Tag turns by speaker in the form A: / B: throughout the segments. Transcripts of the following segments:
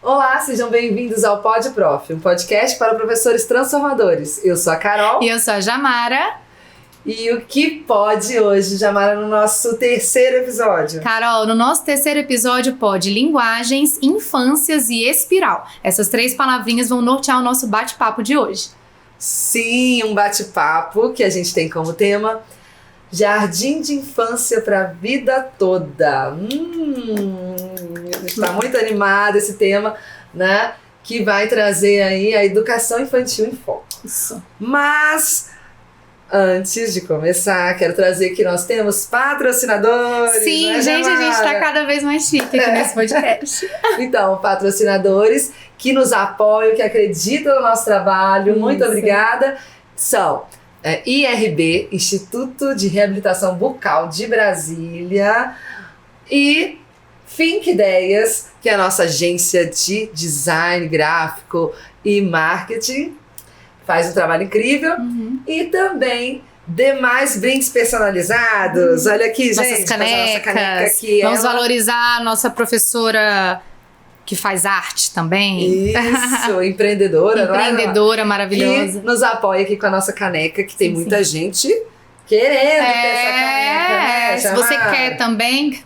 A: Olá, sejam bem-vindos ao Pod Prof, um podcast para professores transformadores. Eu sou a Carol.
B: E eu sou a Jamara.
A: E o que pode hoje, Jamara, no nosso terceiro episódio?
B: Carol, no nosso terceiro episódio pode linguagens, infâncias e espiral. Essas 3 palavrinhas vão nortear o nosso bate-papo de hoje.
A: Sim, um bate-papo que a gente tem como tema Jardim de Infância para a Vida Toda. A gente está muito animado esse tema, né? Que vai trazer aí a educação infantil em foco.
B: Isso.
A: Mas antes de começar, quero trazer que nós temos patrocinadores.
B: Sim,
A: né,
B: gente,
A: Jamara?
B: a gente tá cada vez mais chique aqui nesse podcast.
A: Então, patrocinadores que nos apoiam, que acreditam no nosso trabalho. Muito
B: Isso.
A: obrigada. São IRB, Instituto de Reabilitação Bucal de Brasília, e Think Ideias, que é a nossa agência de design gráfico e marketing. Faz um trabalho incrível. E também demais brindes personalizados. Olha aqui,
B: Nossas
A: gente.
B: canecas.
A: Nossa caneca aqui.
B: Vamos valorizar a nossa professora que faz arte também.
A: Isso, empreendedora, não é?
B: Empreendedora maravilhosa.
A: Que nos apoia aqui com a nossa caneca, que tem
B: Sim,
A: muita gente querendo ter essa caneca, né?
B: Se você quer também.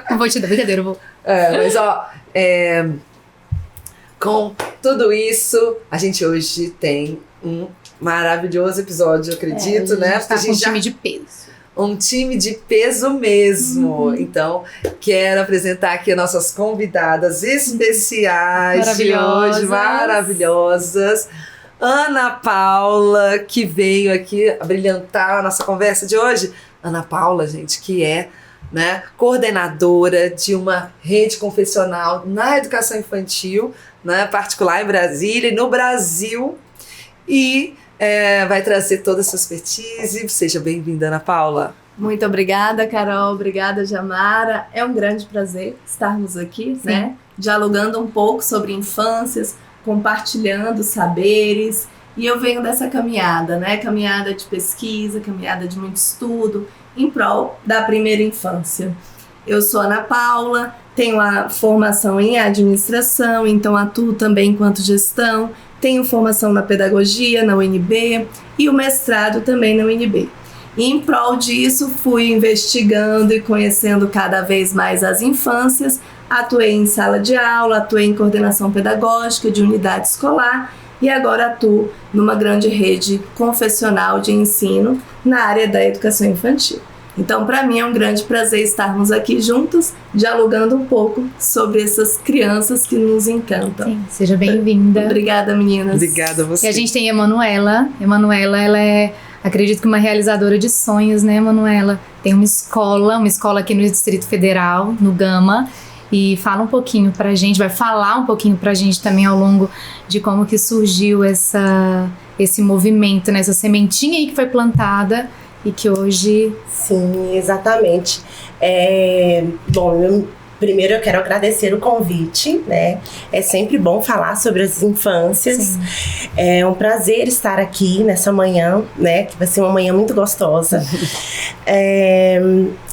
B: Não vou te dar, brincadeira, eu vou.
A: Mas com tudo isso, a gente hoje tem um maravilhoso episódio, eu acredito, né?
B: Porque a gente tá com um time de peso.
A: Um time de peso mesmo. Então, quero apresentar aqui as nossas convidadas especiais de hoje, maravilhosas. Ana Paula, que veio aqui brilhantar a nossa conversa de hoje. Ana Paula, gente, que é, né, coordenadora de uma rede confessional na educação infantil, né, particular em Brasília e no Brasil. E vai trazer toda a sua expertise. Seja bem-vinda, Ana Paula.
C: Muito obrigada, Carol. Obrigada, Jamara. É um grande prazer estarmos aqui, né? Dialogando um pouco sobre infâncias, compartilhando saberes. E eu venho dessa caminhada, né? Caminhada de pesquisa, caminhada de muito estudo, em prol da primeira infância. Eu sou Ana Paula, tenho a formação em administração, então atuo também enquanto gestão. Tenho formação na pedagogia, na UNB, e o mestrado também na UNB. E em prol disso, fui investigando e conhecendo cada vez mais as infâncias. Atuei em sala de aula, atuei em coordenação pedagógica de unidade escolar e agora atuo numa grande rede confessional de ensino na área da educação infantil. Então, para mim é um grande prazer estarmos aqui juntos, dialogando um pouco sobre essas crianças que nos encantam.
B: Sim, seja bem-vinda.
C: Obrigada, meninas.
A: Obrigada a você.
B: E a gente tem a Emanuela. Emanuela, ela é, acredito que uma realizadora de sonhos, né, Emanuela? Tem uma escola aqui no Distrito Federal, no Gama, e fala um pouquinho pra gente, vai falar um pouquinho pra gente também ao longo de como que surgiu esse movimento, né, essa sementinha aí que foi plantada e que hoje...
D: Sim, exatamente. Primeiro eu quero agradecer o convite, né? É sempre bom falar sobre as infâncias.
B: Sim.
D: É um prazer estar aqui nessa manhã, né? Que vai ser uma manhã muito gostosa.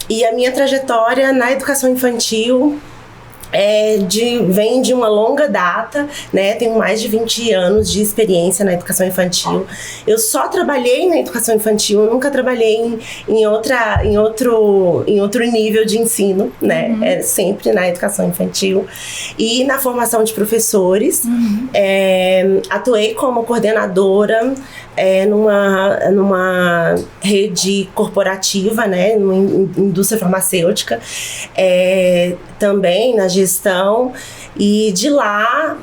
D: E a minha trajetória na educação infantil vem de uma longa data, né? Tenho mais de 20 anos de experiência na educação infantil. Eu só trabalhei na educação infantil, eu nunca trabalhei em outro nível de ensino, né? É sempre na educação infantil. E na formação de professores, atuei como coordenadora numa rede corporativa, né? Numa indústria farmacêutica, também na gestão, e de lá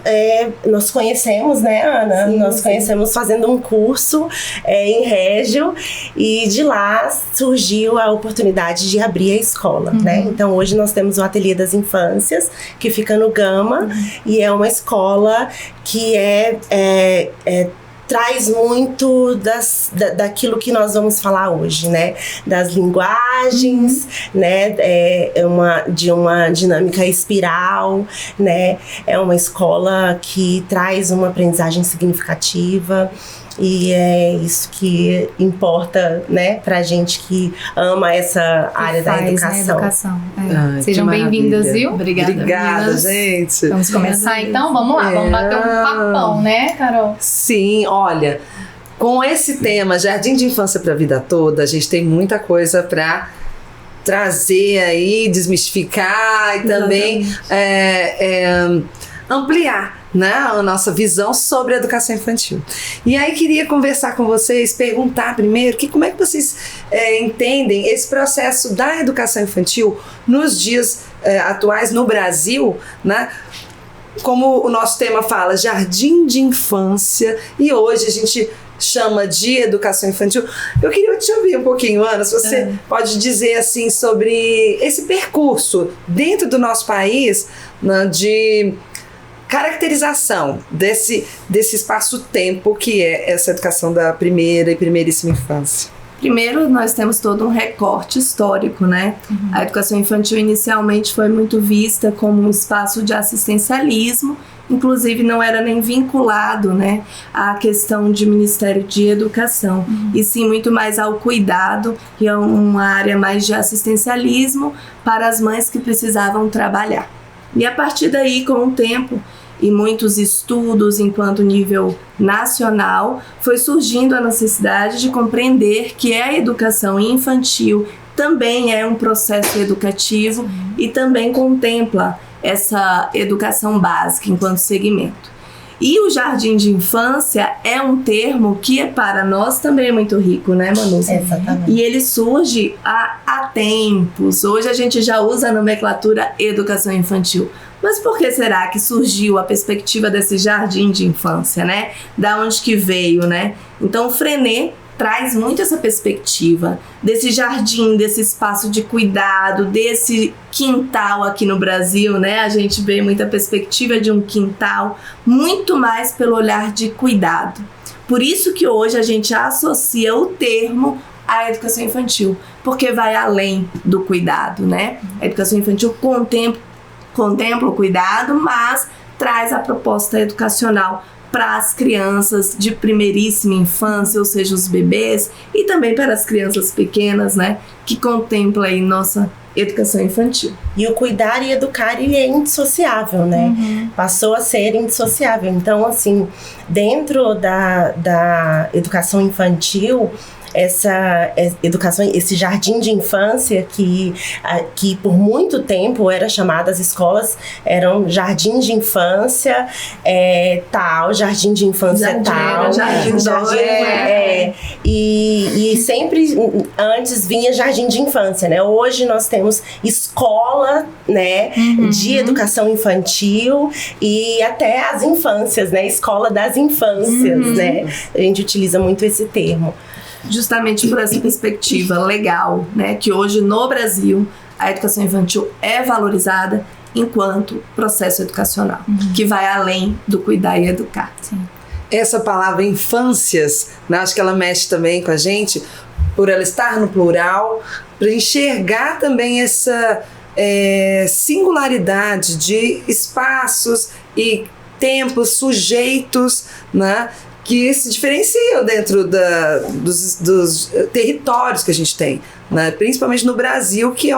D: nós conhecemos, né, Ana?
C: Sim,
D: nós conhecemos fazendo um curso em Régio, e de lá surgiu a oportunidade de abrir a escola, né? Então hoje nós temos o Ateliê das Infâncias, que fica no Gama, e é uma escola que traz muito daquilo que nós vamos falar hoje, né? Das linguagens, né? De uma dinâmica espiral, né? É uma escola que traz uma aprendizagem significativa. E é isso que importa, né, pra gente que ama essa área da educação.
B: Ai, sejam bem-vindas, viu?
A: Obrigada, gente.
B: Vamos começar então? Vamos lá, vamos bater um papão, né, Carol?
A: Sim, olha, com esse tema, Jardim de Infância para a Vida Toda, a gente tem muita coisa para trazer aí, desmistificar e também ampliar, né, a nossa visão sobre a educação infantil. E aí queria conversar com vocês, perguntar primeiro como é que vocês entendem esse processo da educação infantil nos dias atuais no Brasil, né? Como o nosso tema fala, Jardim de Infância, e hoje a gente chama de educação infantil. Eu queria te ouvir um pouquinho, Ana, se você pode dizer assim sobre esse percurso dentro do nosso país, né, de caracterização desse espaço-tempo que é essa educação da primeira e primeiríssima infância.
C: Primeiro, nós temos todo um recorte histórico, né? A educação infantil inicialmente foi muito vista como um espaço de assistencialismo, inclusive não era nem vinculado, né, à questão de Ministério de Educação, e sim muito mais ao cuidado, que é uma área mais de assistencialismo para as mães que precisavam trabalhar. E a partir daí, com o tempo e muitos estudos enquanto nível nacional, foi surgindo a necessidade de compreender que a educação infantil também é um processo educativo e também contempla essa educação básica enquanto segmento. E o jardim de infância é um termo que para nós também é muito rico, né, Manu?
D: Exatamente.
C: E ele surge há tempos. Hoje a gente já usa a nomenclatura educação infantil. Mas por que será que surgiu a perspectiva desse jardim de infância, né? Da onde que veio, né? Então o Freinet traz muito essa perspectiva desse jardim, desse espaço de cuidado, desse quintal aqui no Brasil, né? A gente vê muita perspectiva de um quintal, muito mais pelo olhar de cuidado. Por isso que hoje a gente associa o termo à educação infantil, porque vai além do cuidado, né? A educação infantil contempla o cuidado, mas traz a proposta educacional para as crianças de primeiríssima infância, ou seja, os bebês, e também para as crianças pequenas, né, que contempla aí nossa educação infantil.
D: E o cuidar e educar, ele é indissociável, né? Passou a ser indissociável. Então, assim, dentro da educação infantil, essa educação, esse jardim de infância que por muito tempo era chamado, as escolas eram jardim de infância tal, jardim de infância tal, e sempre antes vinha jardim de infância, né? Hoje nós temos escola, né, de educação infantil e até as infâncias, né? Escola das infâncias, né? A gente utiliza muito esse termo.
C: Justamente por essa perspectiva legal, né, que hoje no Brasil a educação infantil é valorizada enquanto processo educacional, que vai além do cuidar e educar.
B: Sim.
A: Essa palavra infâncias, né, acho que ela mexe também com a gente, por ela estar no plural, para enxergar também essa singularidade de espaços e tempos, sujeitos, né, que se diferenciam dentro dos territórios que a gente tem, né? Principalmente no Brasil, que é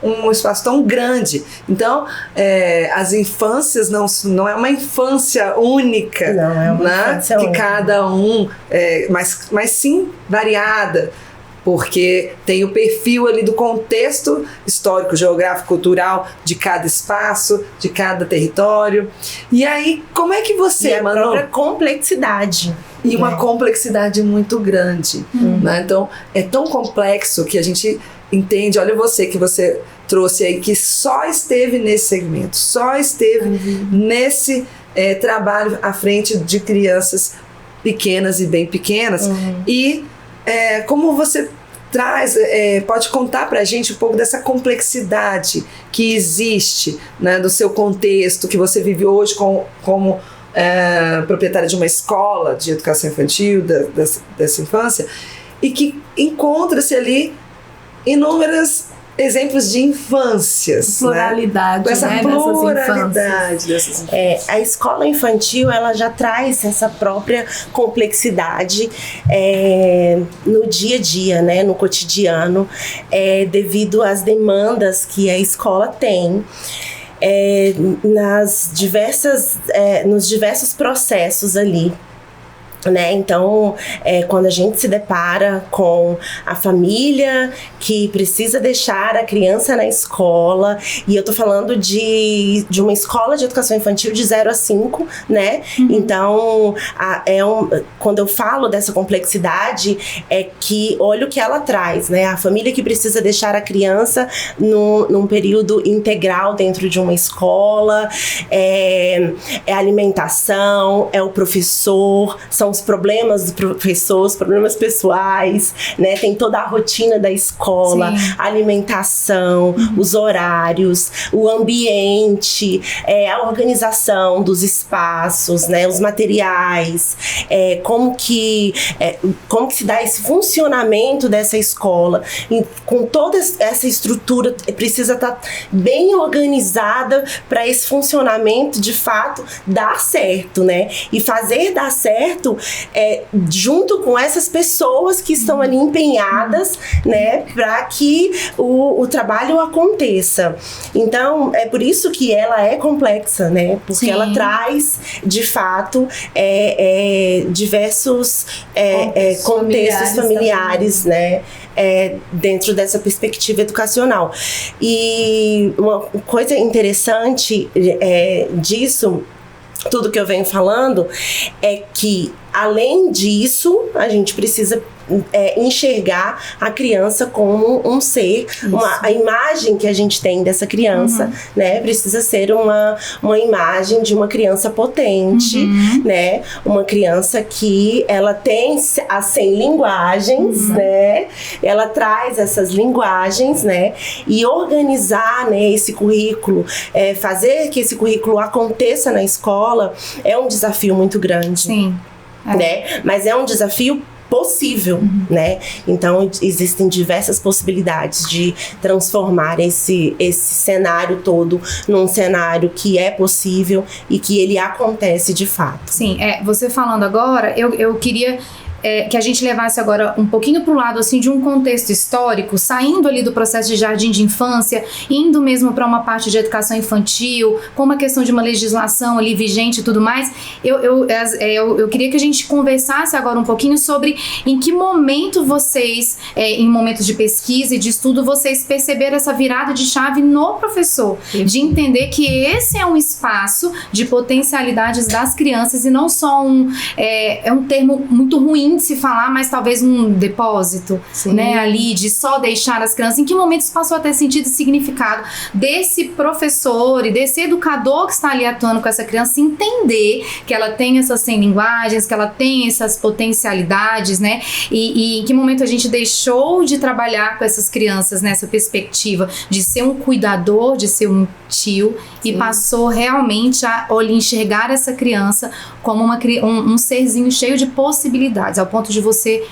A: um espaço tão grande. Então, as infâncias não é uma infância única,
D: não é uma, né, infância
A: que
D: única.
A: Cada um, mas sim variada, porque tem o perfil ali do contexto histórico, geográfico, cultural de cada espaço, de cada território. E aí, como é que você,
D: Manu? E a própria complexidade.
A: E uma complexidade muito grande. Né? Então, é tão complexo que a gente entende, olha que você trouxe aí, que só esteve nesse segmento, só esteve nesse trabalho à frente de crianças pequenas e bem pequenas. E como você traz, pode contar pra gente um pouco dessa complexidade que existe, né, do seu contexto, que você vive hoje como proprietária de uma escola de educação infantil, dessa infância, e que encontra-se ali inúmeras exemplos de infâncias.
C: Pluralidade,
A: né? Essa
C: né,
A: pluralidade dessas infâncias.
D: A escola infantil, ela já traz essa própria complexidade no dia a dia, né, no cotidiano, devido às demandas que a escola tem. Nos diversos processos ali. Né? Então, quando a gente se depara com a família que precisa deixar a criança na escola, e eu tô falando de uma escola de educação infantil de 0 a 5, né? Então, quando eu falo dessa complexidade, é que olha o que ela traz, né? A família que precisa deixar a criança num período integral dentro de uma escola, a alimentação, é o professor, são os problemas do professor, os problemas pessoais, né? Tem toda a rotina da escola, a alimentação, os horários, o ambiente, a organização dos espaços, né? Os materiais, como que se dá esse funcionamento dessa escola. E com toda essa estrutura, precisa estar bem organizada para esse funcionamento, de fato, dar certo, né? E fazer dar certo junto com essas pessoas que estão ali empenhadas, né, para que o trabalho aconteça. Então, é por isso que ela é complexa, né, porque ela traz, de fato, diversos contextos familiares, né, dentro dessa perspectiva educacional. E uma coisa interessante disso, tudo que eu venho falando, é que, além disso, a gente precisa enxergar a criança como um ser. A imagem que a gente tem dessa criança, né, precisa ser uma imagem de uma criança potente, né, uma criança que ela tem as 100 linguagens, né, ela traz essas linguagens, né, e organizar, né, esse currículo, fazer que esse currículo aconteça na escola é um desafio muito grande.
B: Sim.
D: Né? Mas é um desafio possível, né? Então existem diversas possibilidades de transformar esse cenário todo num cenário que é possível e que ele acontece de fato.
B: Sim, você falando agora, eu queria que a gente levasse agora um pouquinho para o lado assim, de um contexto histórico, saindo ali do processo de jardim de infância, indo mesmo para uma parte de educação infantil, com uma questão de uma legislação ali vigente e tudo mais. Eu queria que a gente conversasse agora um pouquinho sobre em que momento vocês, em momentos de pesquisa e de estudo, vocês perceberam essa virada de chave no professor, de entender que esse é um espaço de potencialidades das crianças e não só um termo muito ruim de se falar, mas talvez um depósito, né, ali, de só deixar as crianças. Em que momento isso passou a ter sentido e significado desse professor e desse educador que está ali atuando com essa criança, entender que ela tem essas 100 linguagens, que ela tem essas potencialidades, né, e em que momento a gente deixou de trabalhar com essas crianças nessa perspectiva de ser um cuidador, de ser um tio, e passou realmente a enxergar essa criança como um serzinho cheio de possibilidades, ao ponto de você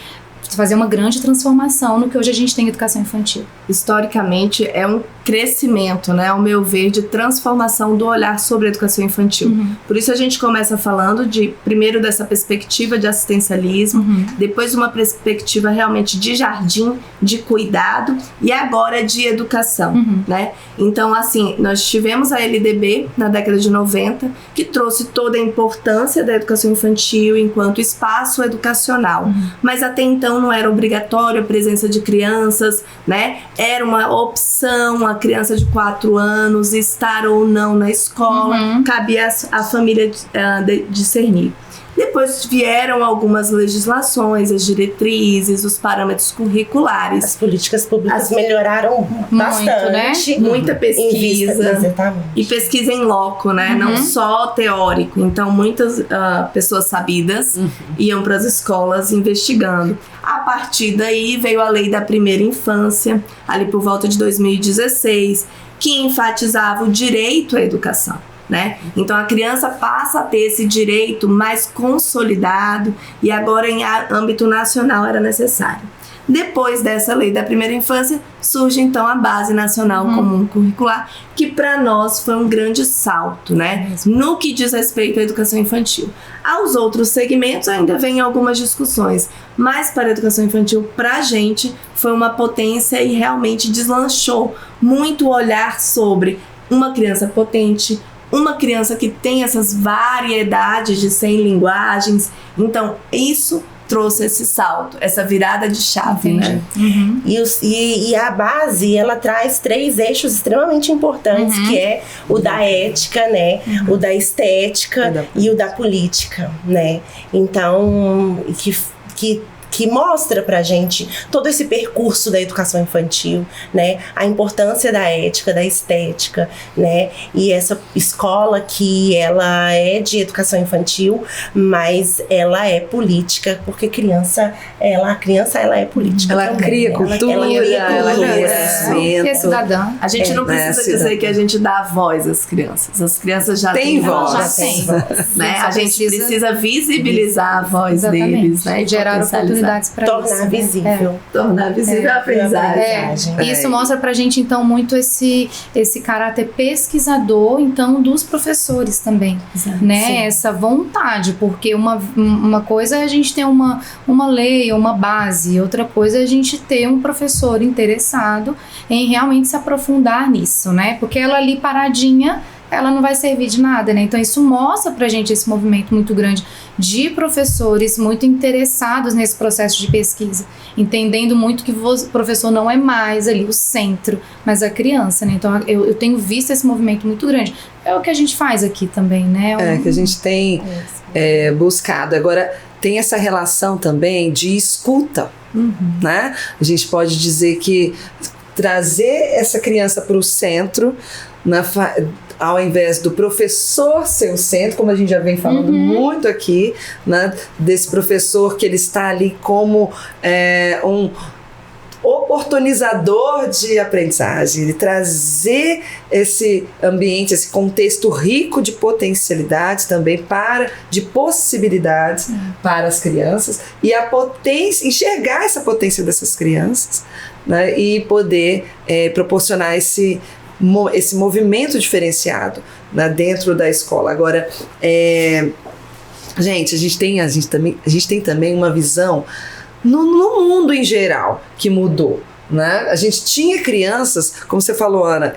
B: fazer uma grande transformação no que hoje a gente tem em educação infantil.
C: Historicamente, é um crescimento, né, ao meu ver, de transformação do olhar sobre a educação infantil. Por isso a gente começa falando primeiro dessa perspectiva de assistencialismo, depois uma perspectiva realmente de jardim, de cuidado, e agora de educação, né? Então, assim, nós tivemos a LDB na década de 90, que trouxe toda a importância da educação infantil enquanto espaço educacional, mas até então não era obrigatório a presença de crianças, né? Era uma opção a criança de 4 anos estar ou não na escola, cabia a família discernir. Depois vieram algumas legislações, as diretrizes, os parâmetros curriculares.
D: As políticas públicas melhoraram bastante.
B: Né?
C: Muita pesquisa. E pesquisa em loco, né? Não só teórico. Então, muitas pessoas sabidas iam para as escolas investigando. A partir daí veio a lei da primeira infância, ali por volta de 2016, que enfatizava o direito à educação. Né? Então a criança passa a ter esse direito mais consolidado e agora em âmbito nacional era necessário. Depois dessa lei da primeira infância, surge então a Base Nacional Comum Curricular, que para nós foi um grande salto, né? No que diz respeito à educação infantil. Aos outros segmentos ainda vem algumas discussões, mas para a educação infantil, para a gente, foi uma potência e realmente deslanchou muito o olhar sobre uma criança potente, uma criança que tem essas variedades de 100 linguagens. Então, isso trouxe esse salto, essa virada de chave, né?
D: E a base, ela traz 3 eixos extremamente importantes, que é o da ética, né? O da estética e o da política, né? Então, que mostra pra gente todo esse percurso da educação infantil, né? A importância da ética, da estética, né? E essa escola que ela é de educação infantil, mas ela é política, porque a criança ela é política.
A: Ela
D: também,
A: cria
D: né?
A: cultura, ela cria conhecimento.
B: É cidadã.
C: A gente não precisa dizer que a gente dá voz às crianças. As crianças já têm voz.
B: Já tem voz.
C: Né? A gente precisa visibilizar a voz deles, né?
B: E gerar oportunidades para
D: tornar visível.
C: Tornar visível a aprendizagem.
B: Isso mostra pra gente, então, muito esse caráter pesquisador, então, dos professores também, né? Sim. Essa vontade, porque uma coisa é a gente ter uma lei, uma base, outra coisa é a gente ter um professor interessado em realmente se aprofundar nisso, né? Porque ela ali paradinha, ela não vai servir de nada, né? Então isso mostra pra gente esse movimento muito grande de professores muito interessados nesse processo de pesquisa, entendendo muito que o professor não é mais ali o centro, mas a criança, né? Então eu tenho visto esse movimento muito grande. É o que a gente faz aqui também, né?
A: Que a gente tem buscado. Agora, tem essa relação também de escuta, né? A gente pode dizer que trazer essa criança para o centro, ao invés do professor ser o centro, como a gente já vem falando muito aqui, né, desse professor que ele está ali como um oportunizador de aprendizagem, ele trazer esse ambiente, esse contexto rico de potencialidades também de possibilidades para as crianças, e a potência, enxergar essa potência dessas crianças, né, e poder proporcionar esse movimento diferenciado, né, dentro da escola. Agora, gente, a gente tem também uma visão no mundo em geral que mudou, né? A gente tinha crianças, como você falou, Ana,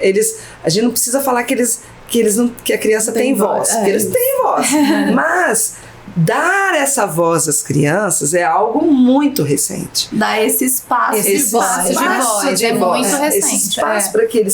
A: a gente não precisa falar que a criança tem voz, porque eles têm voz, mas dar essa voz às crianças é algo muito recente.
C: Dar esse espaço de voz
B: é muito recente.
A: Esse espaço para que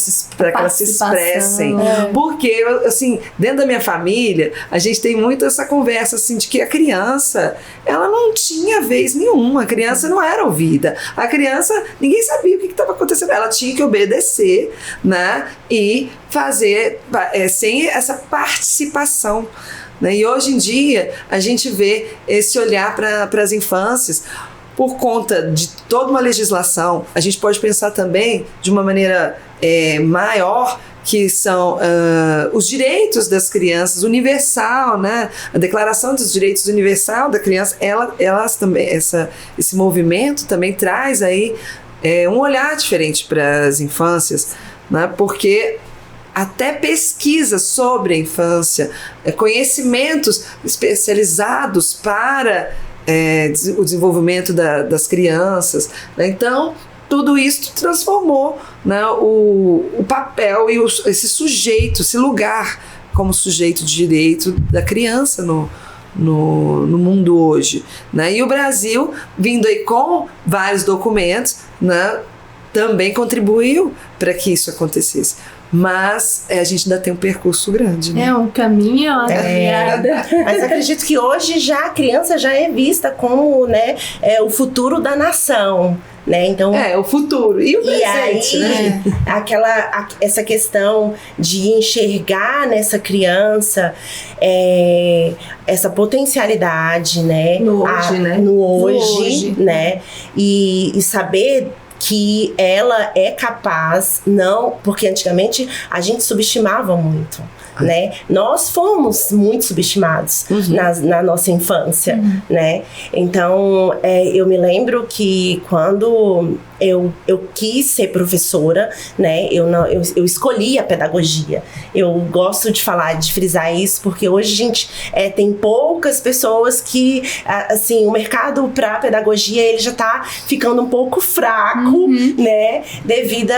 A: elas se expressem. Porque, assim, dentro da minha família, a gente tem muito essa conversa, assim, de que a criança, ela não tinha vez nenhuma. A criança não era ouvida. A criança, ninguém sabia o que estava acontecendo. Ela tinha que obedecer, né? E fazer sem essa participação. E hoje em dia a gente vê esse olhar para as infâncias por conta de toda uma legislação. A gente pode pensar também de uma maneira maior, que são os direitos das crianças, universal, né? A Declaração dos Direitos Universal da Criança, elas também, esse movimento também traz aí um olhar diferente para as infâncias, né? Porque até pesquisa sobre a infância, conhecimentos especializados para o desenvolvimento das crianças, né? Então, tudo isso transformou, né, o papel e esse sujeito, esse lugar como sujeito de direito da criança no mundo hoje, né? E o Brasil, vindo aí com vários documentos, né, também contribuiu para que isso acontecesse. Mas a gente ainda tem um percurso grande, né?
C: Um caminho, uma caminhada.
D: Mas acredito que hoje a criança já é vista como, né, o futuro da nação, né? Então,
A: o futuro e o presente,
D: né? Essa questão de enxergar nessa criança essa potencialidade, né? No hoje, né? E saber que ela é capaz, porque antigamente a gente subestimava muito, né? Nós fomos muito subestimados na nossa infância, né? Então, eu me lembro que quando eu quis ser professora, né? Eu escolhi a pedagogia. Eu gosto de falar, de frisar isso, porque hoje a gente tem poucas pessoas que, assim, o mercado para pedagogia ele já tá ficando um pouco fraco, né? Devido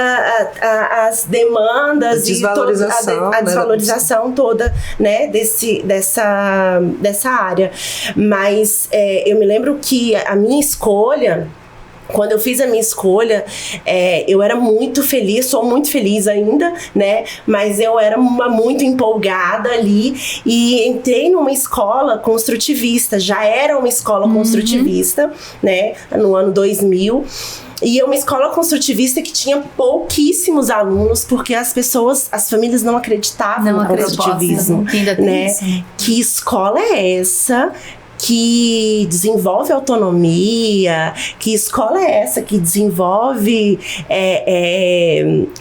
D: às demandas e a desvalorização toda, né? Dessa área. Mas eu me lembro que a minha escolha, quando eu fiz a minha escolha, eu era muito feliz, sou muito feliz ainda, né? Mas eu era muito empolgada ali e entrei numa escola construtivista, já era uma escola construtivista, né? No ano 2000. E é uma escola construtivista que tinha pouquíssimos alunos, porque as famílias não acreditavam no construtivismo, né? Que escola é essa que desenvolve autonomia? Que escola é essa que desenvolve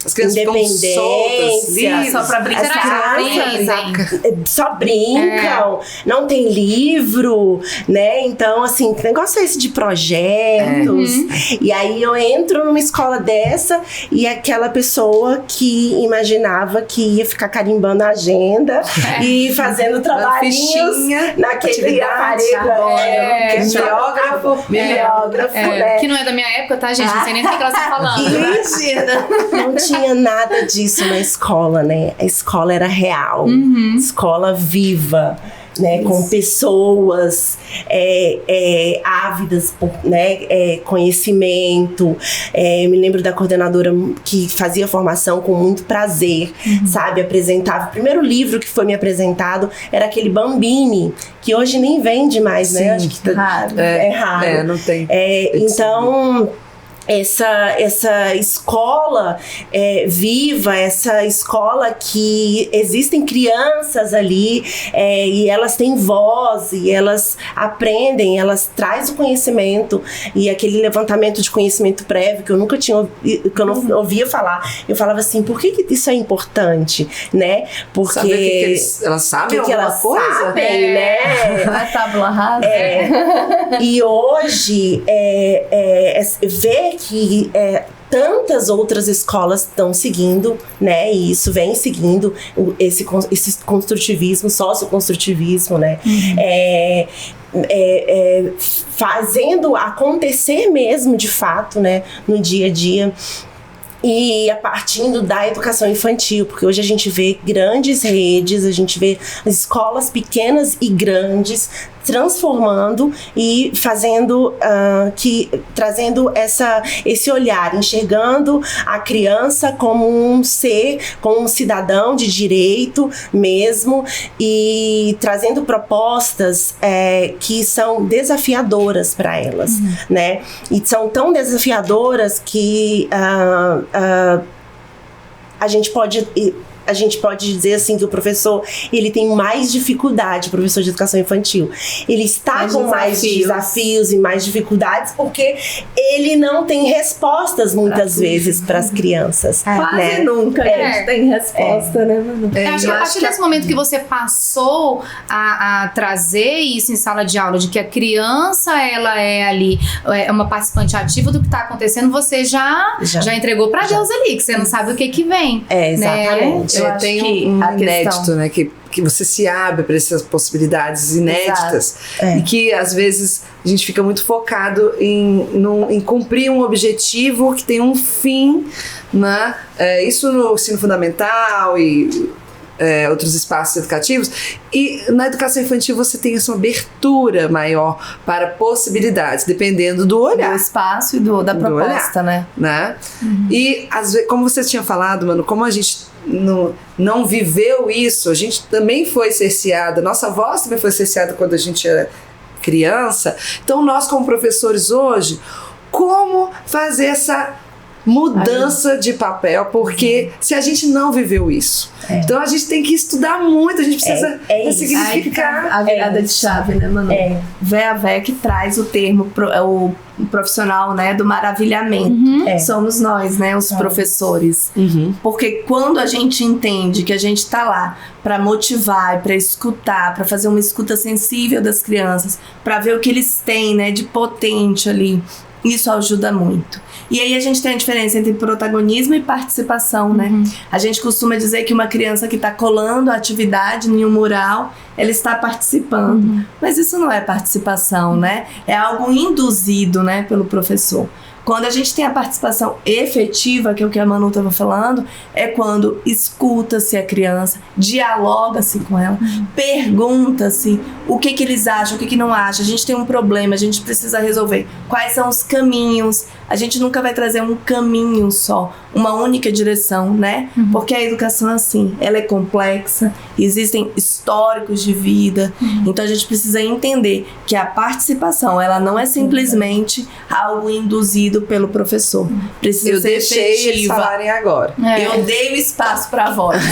A: as
D: independência?
B: Só pra brincar.
D: Só brincam, não tem livro, né? Então, assim, que negócio é esse de projetos? E aí eu entro numa escola dessa e aquela pessoa que imaginava que ia ficar carimbando a agenda e fazendo trabalhinhos naquele aparelho. Mimeógrafo, né?
B: Que não é da minha época, tá, gente? Não sei nem do que ela tá falando.
D: Imagina! Não tinha nada disso na escola, né? A escola era real. Escola viva. Né, com pessoas ávidas por, né, conhecimento. Me lembro da coordenadora que fazia formação com muito prazer, sabe? Apresentava. O primeiro livro que foi me apresentado era aquele Bambini, que hoje nem vende mais, né? Acho que
C: raro.
D: É raro.
A: Não tem.
D: Então, essa escola viva, essa escola que existem crianças ali e elas têm voz e elas aprendem, elas trazem o conhecimento e aquele levantamento de conhecimento prévio que eu nunca tinha, que eu não ouvia falar. Eu falava assim, por que isso é importante, né? Porque
A: saber elas sabem alguma coisa?
D: Sabem, né?
C: A tábula rasa.
D: E hoje ver que tantas outras escolas estão seguindo, né? E isso vem seguindo esse construtivismo, socioconstrutivismo, né? Fazendo acontecer mesmo, de fato, né? No dia a dia. E a partir da educação infantil, porque hoje a gente vê grandes redes, a gente vê escolas pequenas e grandes transformando e fazendo trazendo esse olhar, enxergando a criança como um ser, como um cidadão de direito mesmo, e trazendo propostas que são desafiadoras para elas, né? E são tão desafiadoras que a gente pode dizer assim que o professor, ele tem mais dificuldade, o professor de educação infantil. Ele está com mais desafios e mais dificuldades porque ele não tem respostas muitas vezes para as crianças.
C: Quase nunca a gente tem resposta, né, Manu?
B: Acho que a partir desse momento que você passou a trazer isso em sala de aula, de que a criança, ela é ali, uma participante ativa do que está acontecendo, você já entregou para Deus ali, que você não sabe o que vem.
D: Exatamente.
A: Tem um inédito, né? Que você se abre para essas possibilidades inéditas. E que às vezes a gente fica muito focado em cumprir um objetivo que tem um fim, né? Isso no ensino fundamental e outros espaços educativos. E na educação infantil você tem essa abertura maior para possibilidades, dependendo do olhar.
C: Do espaço e da proposta,
A: olhar, né? E às vezes, como você tinha falado, Manu, como a gente não viveu isso, a gente também foi cerceada, nossa voz também foi cerceada quando a gente era criança. Então nós, como professores hoje, como fazer essa mudança de papel, porque se a gente não viveu isso. Então a gente tem que estudar muito, a gente precisa ressignificar.
C: A virada de chave, né, Manu? Véia que traz o termo, o profissional, né, do maravilhamento. Somos nós, né, os professores. Porque quando a gente entende que a gente tá lá para motivar, para escutar, para fazer uma escuta sensível das crianças, para ver o que eles têm, né, de potente ali, isso ajuda muito. E aí a gente tem a diferença entre protagonismo e participação, né? A gente costuma dizer que uma criança que está colando a atividade em um mural, ela está participando. Mas isso não é participação, né? É algo induzido, né, pelo professor. Quando a gente tem a participação efetiva, que é o que a Manu estava falando, é quando escuta-se a criança, dialoga-se com ela, pergunta-se o que eles acham, o que não acham. A gente tem um problema, a gente precisa resolver. Quais são os caminhos? A gente nunca vai trazer um caminho só, uma única direção, né? Porque a educação é assim, ela é complexa, existem históricos de vida, então a gente precisa entender que a participação, ela não é simplesmente algo induzido pelo professor. Precisa
A: Eu
C: ser
A: deixei
C: efetiva.
A: eles falarem agora.
C: Eu dei o espaço para a voz.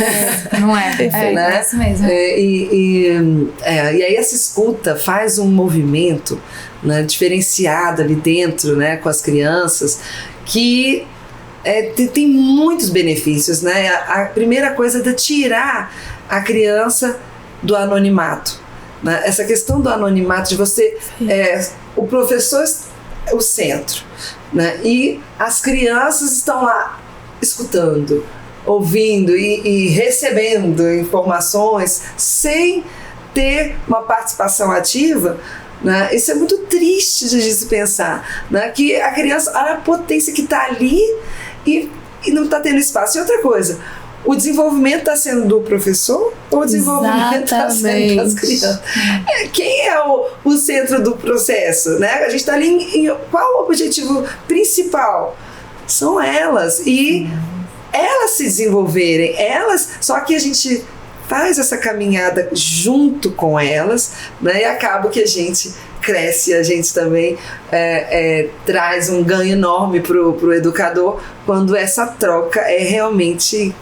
B: Não é?
A: Né?
B: É isso mesmo.
A: E aí essa escuta faz um movimento, né, diferenciado ali dentro, né, com as crianças, que tem muitos benefícios, né? A primeira coisa é tirar a criança do anonimato, né? Essa questão do anonimato, de você... o professor é o centro, né? E as crianças estão lá escutando, ouvindo e recebendo informações sem ter uma participação ativa, né? Isso é muito triste de se pensar, né? Que a criança, olha a potência que está ali e não está tendo espaço. E outra coisa, o desenvolvimento está sendo do professor ou o desenvolvimento está sendo das crianças? Quem é o centro do processo, né? A gente está ali em qual o objetivo principal? São elas. E elas se desenvolverem, só que a gente faz essa caminhada junto com elas, né? E acaba que a gente cresce, a gente também traz um ganho enorme pro educador quando essa troca é realmente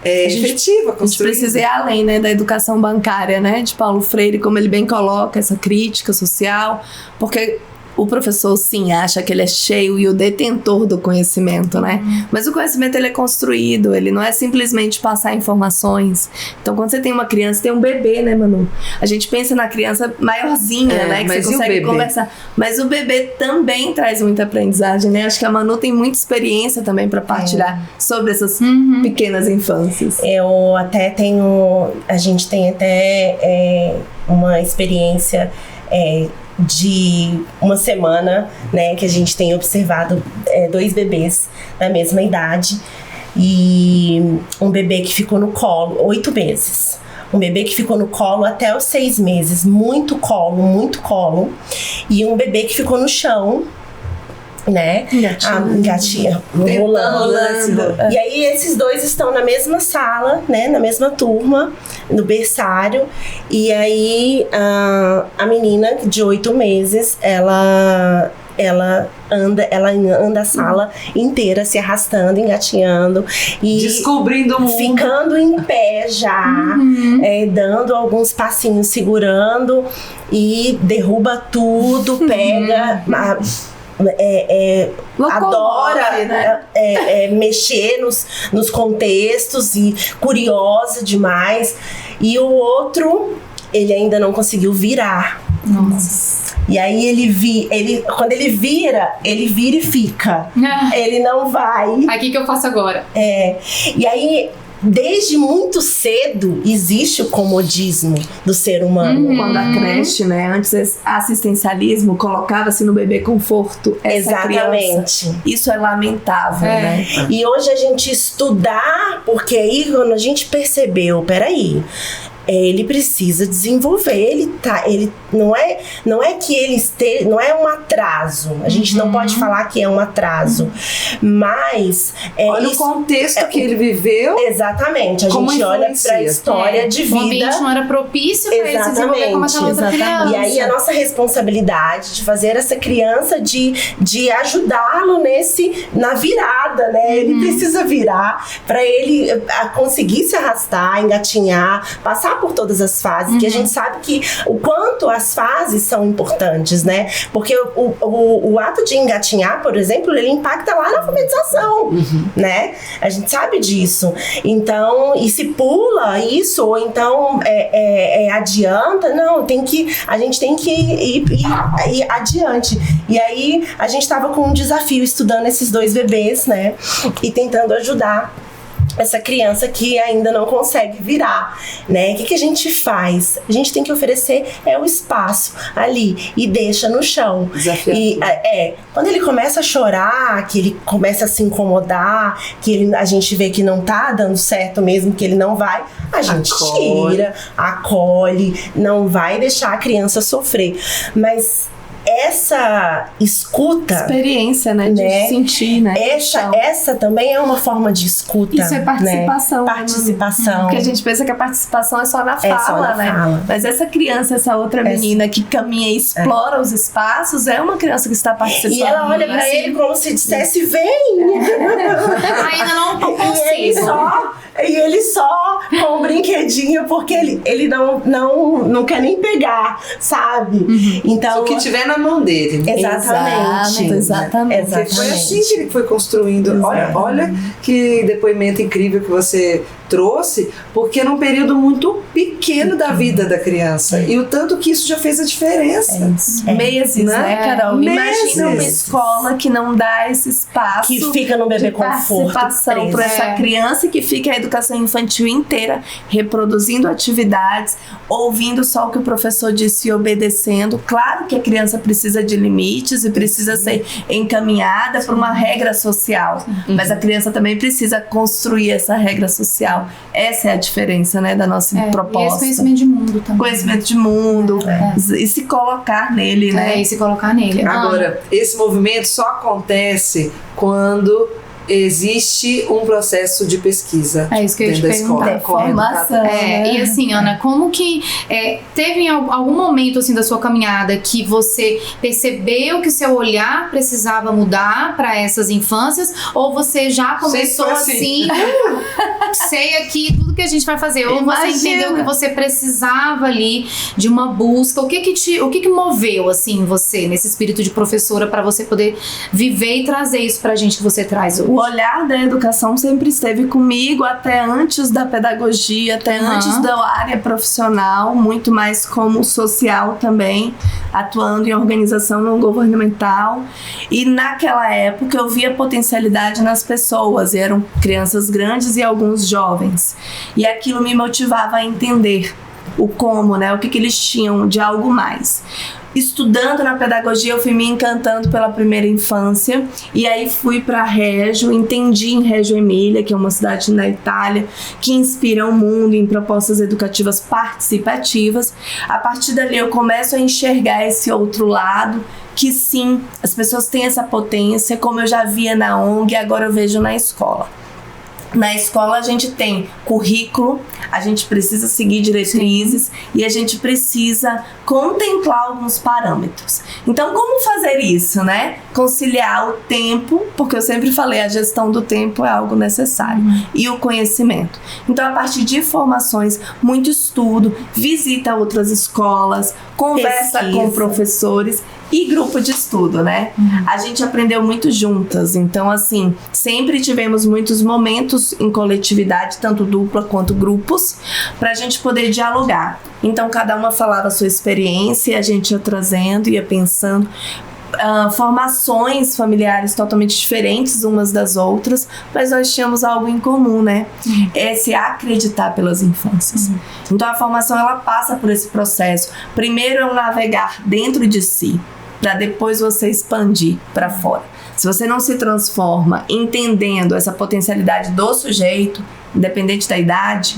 A: efetiva, construída.
C: A gente precisa ir além, né, da educação bancária, né, de Paulo Freire, como ele bem coloca, essa crítica social, porque o professor, sim, acha que ele é cheio e o detentor do conhecimento, né? Mas o conhecimento, ele é construído, ele não é simplesmente passar informações. Então, quando você tem uma criança, tem um bebê, né, Manu? A gente pensa na criança maiorzinha, né? Que você consegue conversar. Mas o bebê também traz muita aprendizagem, né? Acho que a Manu tem muita experiência também para partilhar sobre essas pequenas infâncias.
D: Eu até tenho... A gente tem até uma experiência... de uma semana, né, que a gente tem observado 2 bebês da mesma idade e um bebê que ficou no colo 8 meses, um bebê que ficou no colo até os 6 meses, muito colo, e um bebê que ficou no chão, né, engatinhando, rolando. E aí esses 2 estão na mesma sala, né, na mesma turma, no berçário, e aí a menina de 8 meses, ela anda a sala inteira se arrastando, engatinhando e
A: descobrindo o mundo,
D: ficando em pé já, dando alguns passinhos, segurando, e derruba tudo, pega... adora, né? Mexer nos contextos e curiosa demais. E o outro, ele ainda não conseguiu virar.
B: Nossa.
D: E aí quando ele vira e fica. Ele não vai.
B: Aí o que eu faço agora?
D: E aí, desde muito cedo, existe o comodismo do ser humano.
C: Quando a creche, né, antes assistencialismo, colocava-se no bebê conforto essa
D: Exatamente.
C: Criança. Isso é lamentável, né?
D: E hoje a gente estudar, porque aí quando a gente percebeu, peraí, ele precisa desenvolver. Ele não é que ele esteja, não é um atraso. A gente não pode falar que é um atraso, mas
A: olha o contexto que ele viveu.
D: Exatamente. A gente olha para a história de vida. O
B: ambiente não era propício para ele se desenvolver como aquela outra criança.
D: E aí a nossa responsabilidade de fazer essa criança, de ajudá-lo na virada, né? Ele precisa virar para ele conseguir se arrastar, engatinhar, passar por todas as fases, que a gente sabe que o quanto as fases são importantes, né? Porque o ato de engatinhar, por exemplo, ele impacta lá na alfabetização, né? A gente sabe disso. Então, e se pula isso, ou então adianta, não, a gente tem que ir adiante. E aí, a gente estava com um desafio estudando esses 2 bebês, né? E tentando ajudar essa criança que ainda não consegue virar, né? O que a gente faz? A gente tem que oferecer o espaço ali e deixa no chão. E quando ele começa a chorar, que ele começa a se incomodar, que a gente vê que não tá dando certo mesmo, que ele não vai, a gente tira, acolhe, não vai deixar a criança sofrer. Mas essa escuta,
C: experiência, né, de sentir, né,
D: essa também é uma forma de escuta.
C: Isso é participação,
D: né? Participação.
C: Porque a gente pensa que a participação é só na fala,
D: só na fala.
C: Mas essa criança, essa outra menina que caminha e explora os espaços, é uma criança que está participando.
D: E ela olha pra ele como se dissesse, vem!
B: Ainda não consigo.
D: E ele só com um brinquedinho, porque ele não quer nem pegar, sabe? Então,
A: o que tiver na mão dele.
D: Exatamente.
A: Foi assim que ele foi construindo. Olha que depoimento incrível que você trouxe, porque num período muito pequeno da vida da criança. E o tanto que isso já fez a diferença.
C: Meses, né, Carol? Imagina uma escola que não dá esse espaço,
D: que fica no bebê conforto,
C: participação para essa criança, que fica a educação infantil inteira reproduzindo atividades, ouvindo só o que o professor disse e obedecendo. Claro que a criança precisa de limites e precisa ser encaminhada por uma regra social, mas a criança também precisa construir essa regra social. Essa é a diferença, né, da nossa proposta.
B: E esse conhecimento de mundo também.
C: Conhecimento de mundo. E se colocar nele, né?
B: E se colocar nele.
A: Agora, esse movimento só acontece quando existe um processo de pesquisa.
B: É isso que eu ia te perguntar.
C: Formação.
B: E assim, Ana, como que teve algum momento assim da sua caminhada que você percebeu que seu olhar precisava mudar para essas infâncias, ou você já começou assim, sei aqui tudo que a gente vai fazer, ou você entendeu que você precisava ali de uma busca? O que moveu assim você nesse espírito de professora para você poder viver e trazer isso pra gente que você traz hoje?
C: O olhar da educação sempre esteve comigo até antes da pedagogia, até antes da área profissional, muito mais como social também, atuando em organização não governamental. E naquela época eu via potencialidade nas pessoas, e eram crianças grandes e alguns jovens. E aquilo me motivava a entender o como, né? O que eles tinham de algo mais. Estudando na pedagogia, eu fui me encantando pela primeira infância, e aí fui para Reggio, entendi em Reggio Emília, que é uma cidade na Itália, que inspira o mundo em propostas educativas participativas. A partir dali eu começo a enxergar esse outro lado, que sim, as pessoas têm essa potência, como eu já via na ONG, agora eu vejo na escola. Na escola a gente tem currículo, a gente precisa seguir diretrizes e a gente precisa contemplar alguns parâmetros. Então, como fazer isso, né? Conciliar o tempo, porque eu sempre falei, a gestão do tempo é algo necessário, e o conhecimento. Então, a partir de formações, muito estudo, visita outras escolas, conversa com professores e grupo de estudo, né? A gente aprendeu muito juntas, então assim, sempre tivemos muitos momentos em coletividade, tanto dupla quanto grupos, pra gente poder dialogar. Então cada uma falava a sua experiência, a gente ia trazendo, ia pensando. Formações familiares totalmente diferentes umas das outras, mas nós tínhamos algo em comum, né? É se acreditar pelas infâncias. Então a formação, ela passa por esse processo. Primeiro é um navegar dentro de si, para depois você expandir para fora. Se você não se transforma entendendo essa potencialidade do sujeito, independente da idade,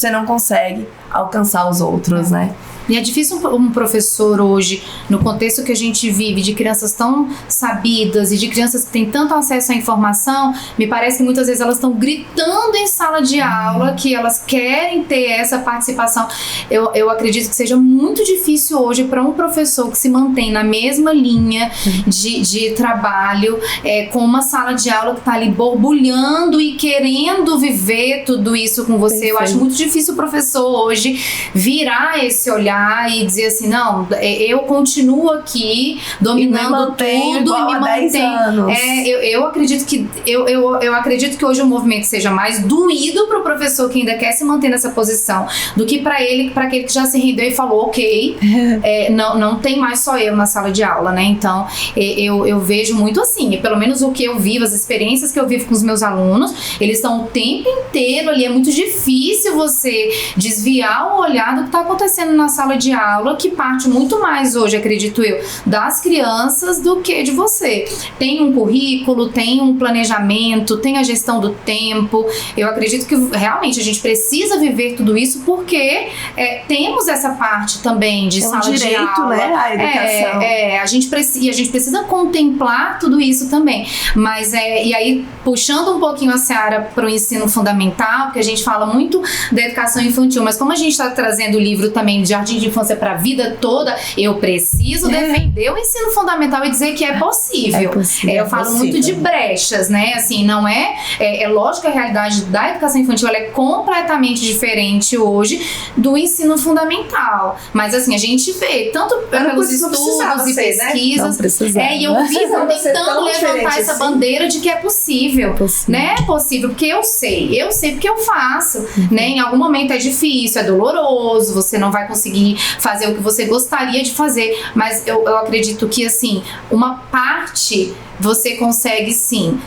C: você não consegue alcançar os outros, né?
B: E é difícil um professor hoje, no contexto que a gente vive, de crianças tão sabidas e de crianças que têm tanto acesso à informação, me parece que muitas vezes elas estão gritando em sala de aula que elas querem ter essa participação. Eu acredito que seja muito difícil hoje para um professor que se mantém na mesma linha de trabalho, com uma sala de aula que está ali borbulhando e querendo viver tudo isso com você. Perfeito. Eu acho muito difícil o professor hoje virar esse olhar e dizer assim, não, eu continuo aqui dominando tudo e me mantenho. Eu acredito que eu acredito que hoje o movimento seja mais doído para o professor que ainda quer se manter nessa posição do que para aquele que já se rendeu e falou, ok, não tem mais só eu na sala de aula, né? Então eu vejo muito assim, pelo menos o que eu vivo, as experiências que eu vivo com os meus alunos, eles estão o tempo inteiro ali, é muito difícil você desviar o olhar do que está acontecendo na sala de aula, que parte muito mais hoje, acredito eu, das crianças do que de você. Tem um currículo, tem um planejamento, tem a gestão do tempo. Eu acredito que realmente a gente precisa viver tudo isso porque temos essa parte também de sala
C: direito,
B: de aula.
C: Né, a educação.
B: A gente precisa contemplar tudo isso também. Mas e aí, puxando um pouquinho a seara para o ensino fundamental, porque a gente fala muito da educação infantil, mas como a gente está trazendo o livro também de Jardim de Infância para a vida toda, eu preciso defender o ensino fundamental e dizer que é possível. Eu falo muito de brechas, né? Assim, não é lógico que a realidade da educação infantil ela é completamente diferente hoje do ensino fundamental. Mas assim, a gente vê, tanto pelos estudos e pesquisas,
C: né?
B: E eu vi tentando levantar essa bandeira de que é possível, né? É possível, porque eu sei porque eu faço, né? Em algum momento é difícil, é doloroso, você não vai conseguir fazer o que você gostaria de fazer, mas eu acredito que assim, uma parte você consegue sim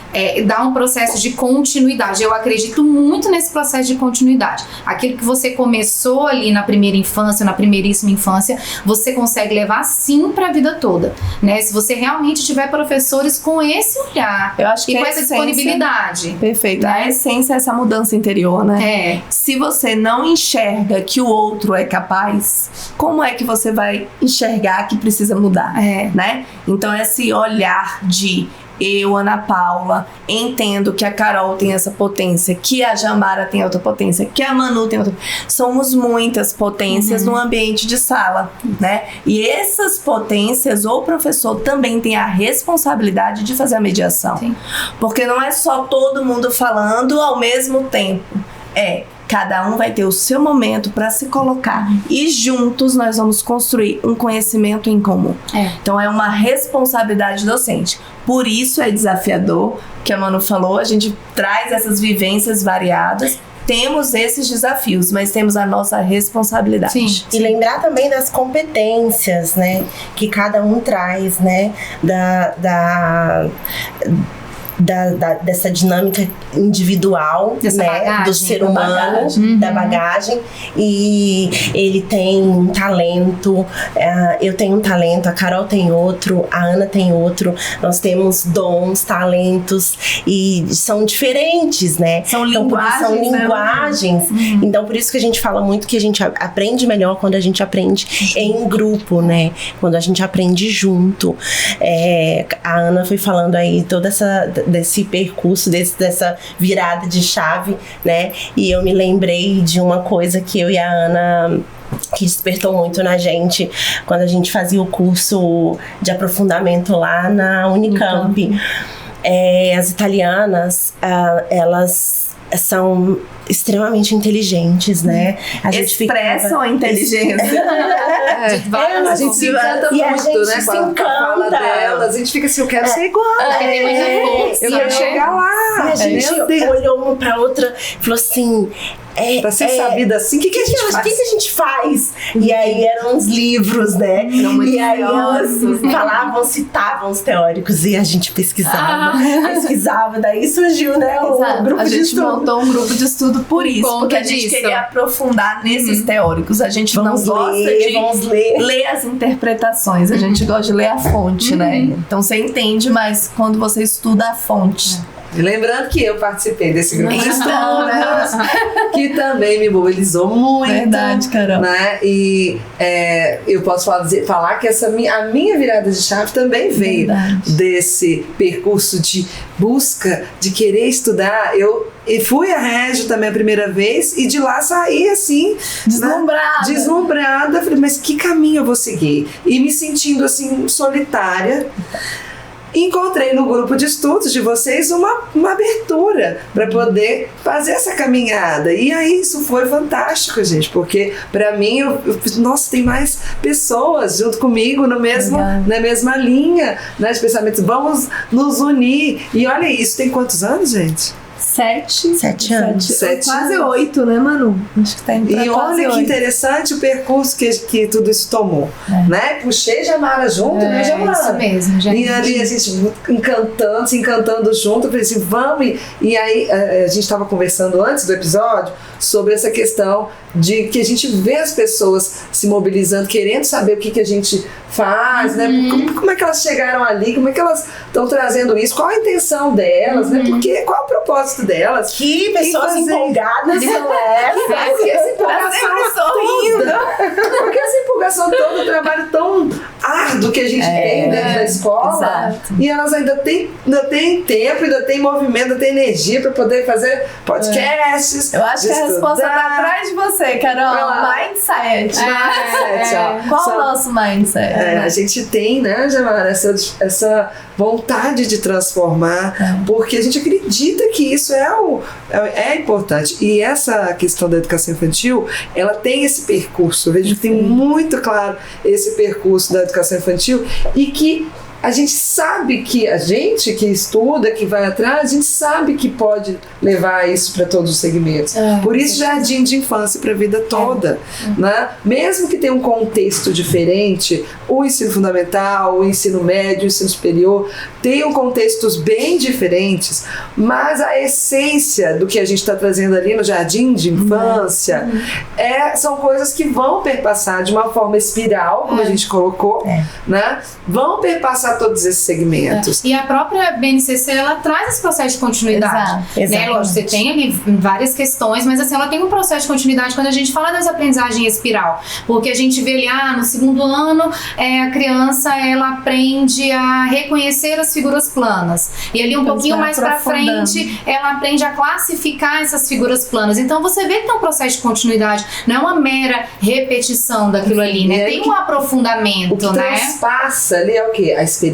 B: dar um processo de continuidade. Eu acredito muito nesse processo de continuidade. Aquilo que você começou ali na primeira infância, na primeiríssima infância, você consegue levar sim para a vida toda, né? Se você realmente tiver professores com esse olhar,
C: eu acho que
B: com essa disponibilidade.
C: Perfeito. A essência é essa mudança interior, né? Se você não enxerga que o outro é capaz, como é que você vai enxergar que precisa mudar, né? Então esse olhar de eu, Ana Paula, entendo que a Carol tem essa potência, que a Jamara tem outra potência, que a Manu tem outra. Somos muitas potências no ambiente de sala, né? E essas potências, o professor também tem a responsabilidade de fazer a mediação. Sim. Porque não é só todo mundo falando ao mesmo tempo. Cada um vai ter o seu momento para se colocar e juntos nós vamos construir um conhecimento em comum. Então é uma responsabilidade docente. Por isso é desafiador, que a Manu falou, a gente traz essas vivências variadas. Temos esses desafios, mas temos a nossa responsabilidade. Sim.
D: E lembrar também das competências, né? Que cada um traz, né? Dessa dinâmica individual, né, bagagem, do ser humano, da bagagem, e ele tem um talento, eu tenho um talento, a Carol tem outro, a Ana tem outro, nós temos dons, talentos, e são diferentes, né?
C: São linguagens.
D: Então por isso que a gente fala muito que a gente aprende melhor quando a gente aprende em grupo, né? Quando a gente aprende junto. A Ana foi falando aí toda desse percurso, dessa virada de chave, né? E eu me lembrei de uma coisa que eu e a Ana, que despertou muito na gente quando a gente fazia o curso de aprofundamento lá na Unicamp. As italianas, elas são extremamente inteligentes, né? A gente
C: expressam a inteligência.
A: A gente se encanta muito, né? Quando fala delas, a gente fica assim, eu quero ser igual. Eu quero chegar lá.
D: E a gente olhou uma pra outra e falou assim,
A: pra ser sabida assim, o que a gente faz?
D: E aí eram uns livros, né? E aí elas falavam, citavam os teóricos e a gente pesquisava, daí surgiu, né, o grupo de estudo.
C: A gente montou um grupo de estudo por isso, porque a gente queria aprofundar nesses teóricos. A gente não gosta de ler as interpretações, a gente gosta de ler a fonte, né? Então você entende, mas quando você estuda a fonte.
A: E lembrando que eu participei desse grupo de estudo, né? Thomas, que também me mobilizou muito.
C: Verdade, Carol.
A: Né? E eu posso falar que a minha virada de chave também veio desse percurso de busca, de querer estudar. E fui a Régio também a primeira vez e de lá saí assim, deslumbrada. Falei, mas que caminho eu vou seguir? E me sentindo assim, solitária. Encontrei no grupo de estudos de vocês uma abertura para poder fazer essa caminhada. E aí isso foi fantástico, gente, porque para mim, nossa, tem mais pessoas junto comigo na mesma linha, né, de pensamentos. Vamos nos unir. E olha isso, tem quantos anos, gente?
C: 7 anos.
A: 7
C: quase
A: anos.
C: 8, né, Manu? Acho que tá indo pra
A: E
C: quase
A: olha
C: 8.
A: que interessante o percurso que tudo isso tomou, né? Puxei Jamara junto, né, Jamara?
B: Isso mesmo, gente.
A: E ali a gente se encantando junto, eu falei assim, vamos. E aí a gente estava conversando antes do episódio sobre essa questão de que a gente vê as pessoas se mobilizando, querendo saber o que a gente faz, né? Como é que elas chegaram ali, como é que elas estão trazendo isso, qual a intenção delas, né? Porque, qual é o propósito delas?
D: Que pessoas empolgadas são essas?
A: Porque essa empolgação toda, porque essa empolgação toda, o trabalho tão árduo que a gente tem dentro da escola,
C: exato.
A: E elas ainda têm tempo, ainda têm movimento, ainda têm energia para poder fazer podcasts.
C: Eu acho que a resposta tá atrás de você, Carol. Mindset. Qual o nosso mindset?
A: A gente tem, né, Jamara, essa vontade de transformar, porque a gente acredita que isso é importante. E essa questão da educação infantil, ela tem esse percurso. Eu vejo que tem muito claro esse percurso da educação infantil e que a gente sabe que a gente que estuda, que vai atrás, a gente sabe que pode levar isso para todos os segmentos. Por isso, jardim de infância para a vida toda. Né? Mesmo que tenha um contexto diferente, o ensino fundamental, o ensino médio, o ensino superior, tenham contextos bem diferentes, mas a essência do que a gente está trazendo ali no jardim de infância são coisas que vão perpassar de uma forma espiral, como a gente colocou, né? Vão perpassar todos esses segmentos.
B: E a própria BNCC, ela traz esse processo de continuidade. Né? Lógico, você tem ali várias questões, mas assim, ela tem um processo de continuidade quando a gente fala dessa aprendizagem espiral. Porque a gente vê ali, no segundo ano, a criança, ela aprende a reconhecer as figuras planas. E ali um pouquinho mais pra frente, ela aprende a classificar essas figuras planas. Então você vê que tem um processo de continuidade, não é uma mera repetição daquilo ali, né? Tem um aprofundamento,
A: o que
B: né?
A: transpassa ali é o quê? A experiência.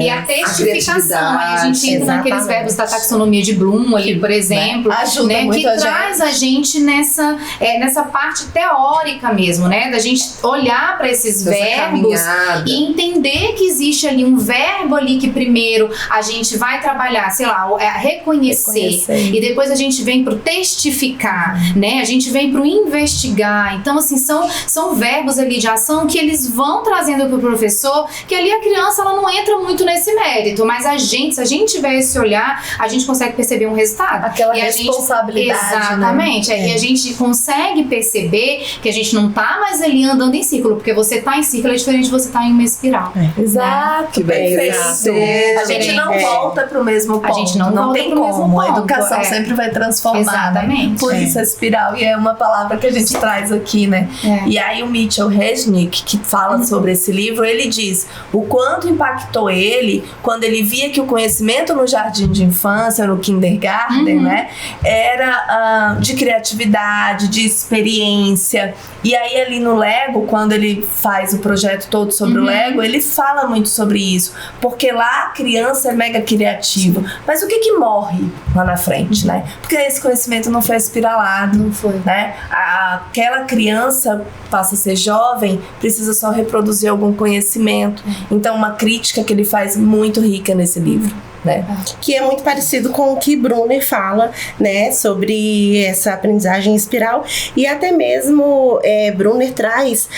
B: E a testificação. Aí a gente entra naqueles verbos da taxonomia de Bloom ali, por exemplo,
C: ajuda
B: né,
C: muito
B: que traz a gente nessa parte teórica mesmo, né? Da gente olhar para esses verbos e entender que existe ali um verbo ali que primeiro a gente vai trabalhar, sei lá, reconhecer. E depois a gente vem pro testificar, né? A gente vem pro investigar. Então, assim, são verbos ali de ação que eles vão trazendo pro professor, que ali a criança, ela não entra muito nesse mérito, mas se a gente tiver esse olhar, a gente consegue perceber um resultado.
C: Aquela responsabilidade,
B: exatamente.
C: Né?
B: E a gente consegue perceber que a gente não tá mais ali andando em círculo, porque você tá em círculo é diferente de você tá em uma espiral.
C: Exato.
A: Que bem
C: A gente não volta pro mesmo ponto.
B: A gente não
C: tem como. A educação sempre vai transformar.
B: Exatamente.
C: Né? Por isso a espiral, e é uma palavra que a gente traz aqui, né? E aí o Mitchell Resnick, que fala sobre esse livro, ele diz o quanto impactou ele quando ele via que o conhecimento no jardim de infância, no kindergarten, né, era de criatividade, de experiência. E aí ali no Lego, quando ele faz o projeto todo sobre o Lego, ele fala muito sobre isso, porque lá a criança é mega criativa. Mas o que morre lá na frente, né? Porque esse conhecimento não foi espiralado.
B: Não foi.
C: Né? Aquela criança passa a ser jovem, precisa só reproduzir algum conhecimento. Então, uma crítica que ele faz muito rica nesse livro. Né?
D: Que é muito parecido com o que Brunner fala, né, sobre essa aprendizagem espiral, e até mesmo Brunner traz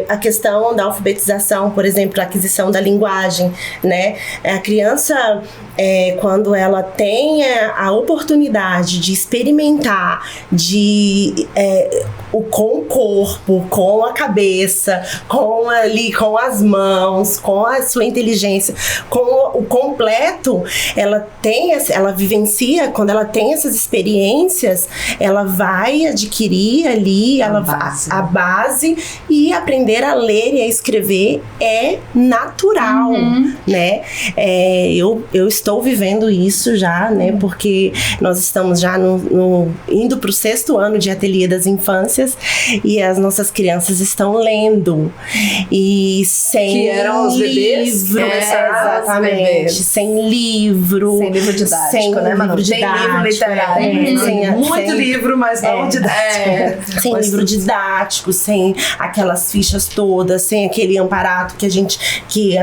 D: a questão da alfabetização, por exemplo, a aquisição da linguagem, né? A criança quando ela tem a oportunidade de experimentar com o corpo, com a cabeça, com as mãos, com a sua inteligência, com o completo, ela vivencia, quando ela tem essas experiências, ela vai adquirir ali a base, e aprender a ler e a escrever é natural, né? Eu estou vivendo isso já, né? Porque nós estamos já indo para o 6º ano de Ateliê das Infâncias, e as nossas crianças estão lendo, e sem
A: que eram os bebês,
D: livro, exatamente, sem livro
C: didático, né, Manu?
D: Sem livro
C: literário,
A: muito livro, mas não didático.
D: Sem livro didático, sem aquelas fichas todas, sem aquele amparato que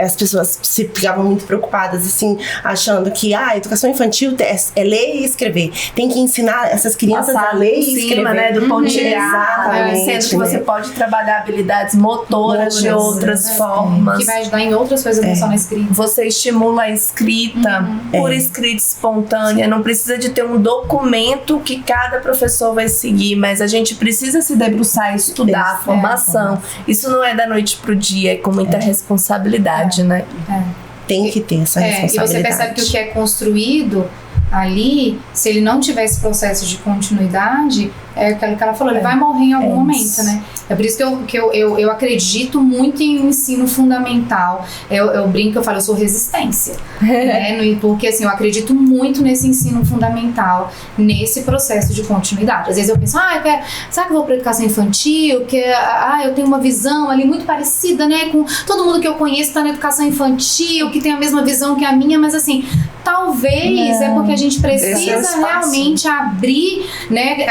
D: as pessoas se ficavam muito preocupadas, assim, achando que a educação infantil é ler e escrever. Tem que ensinar essas crianças a ler e escrever,
C: né, do pontilhar,
D: exatamente,
C: sendo que você pode trabalhar habilidades motoras de outras formas.
B: Que vai ajudar em outras coisas, não só na escrita.
C: Você estimula a escrita por escrita espontânea, não precisa de ter um documento que cada professor vai seguir, mas a gente precisa se debruçar e estudar a formação. Isso não é da noite pro dia, é com muita responsabilidade, né?
D: Tem que ter essa responsabilidade.
B: E você percebe que o que é construído ali, se ele não tiver esse processo de continuidade, é aquilo que ela falou, ele vai morrer em algum momento, né? É por isso que eu acredito muito em ensino fundamental. Eu brinco, eu falo, eu sou resistência. Né? Porque assim, eu acredito muito nesse ensino fundamental, nesse processo de continuidade. Às vezes eu penso, será que eu vou para educação infantil? Eu tenho uma visão ali muito parecida, né? Com todo mundo que eu conheço está na educação infantil, que tem a mesma visão que a minha, mas assim, talvez é porque a gente precisa realmente abrir, né?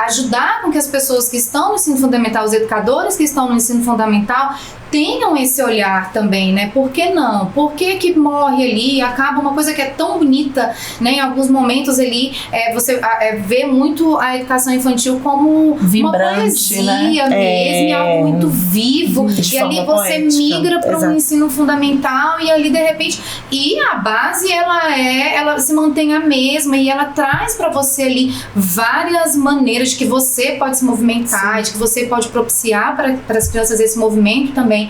B: Ajudar com que as pessoas que estão no ensino fundamental, os educadores que estão no ensino fundamental, tenham esse olhar também, né? Por que não? Por que morre ali, acaba uma coisa que é tão bonita, né? Em alguns momentos ali, você vê muito a educação infantil como
C: vibrante,
B: uma poesia,
C: né?
B: mesmo, algo muito vivo, e ali você migra para um ensino fundamental, e ali de repente, e a base ela se mantém a mesma, e ela traz para você ali várias maneiras de que você pode se movimentar, de que você pode propiciar para as crianças esse movimento também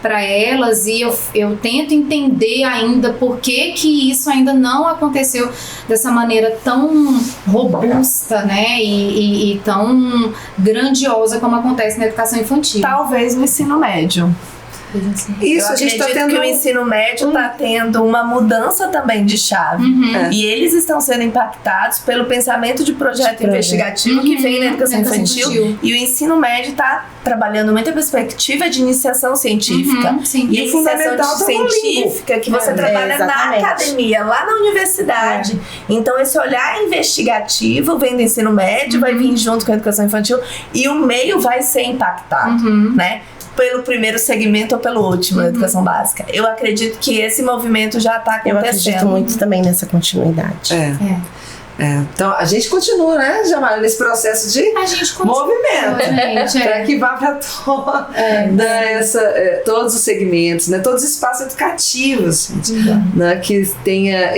B: para elas, e eu tento entender ainda por que isso ainda não aconteceu dessa maneira tão robusta, né, e tão grandiosa como acontece na educação infantil.
C: Talvez no ensino médio.
A: Isso, a gente tá tendo...
C: que o ensino médio está tendo uma mudança também de chave. E eles estão sendo impactados pelo pensamento de projeto investigativo que vem na educação infantil. E o ensino médio está trabalhando muita perspectiva de iniciação científica. E a iniciação científica que você trabalha na academia, lá na universidade. Então esse olhar investigativo vem do ensino médio, vai vir junto com a educação infantil, e o meio vai ser impactado, né? Pelo primeiro segmento ou pelo último da educação básica. Eu acredito que esse movimento já está acontecendo.
D: Eu acredito muito também nessa continuidade.
A: Então, a gente continua, né, Jamara, nesse processo de movimento. Para que vá para todos os segmentos, né, todos os espaços educativos, né, que tenha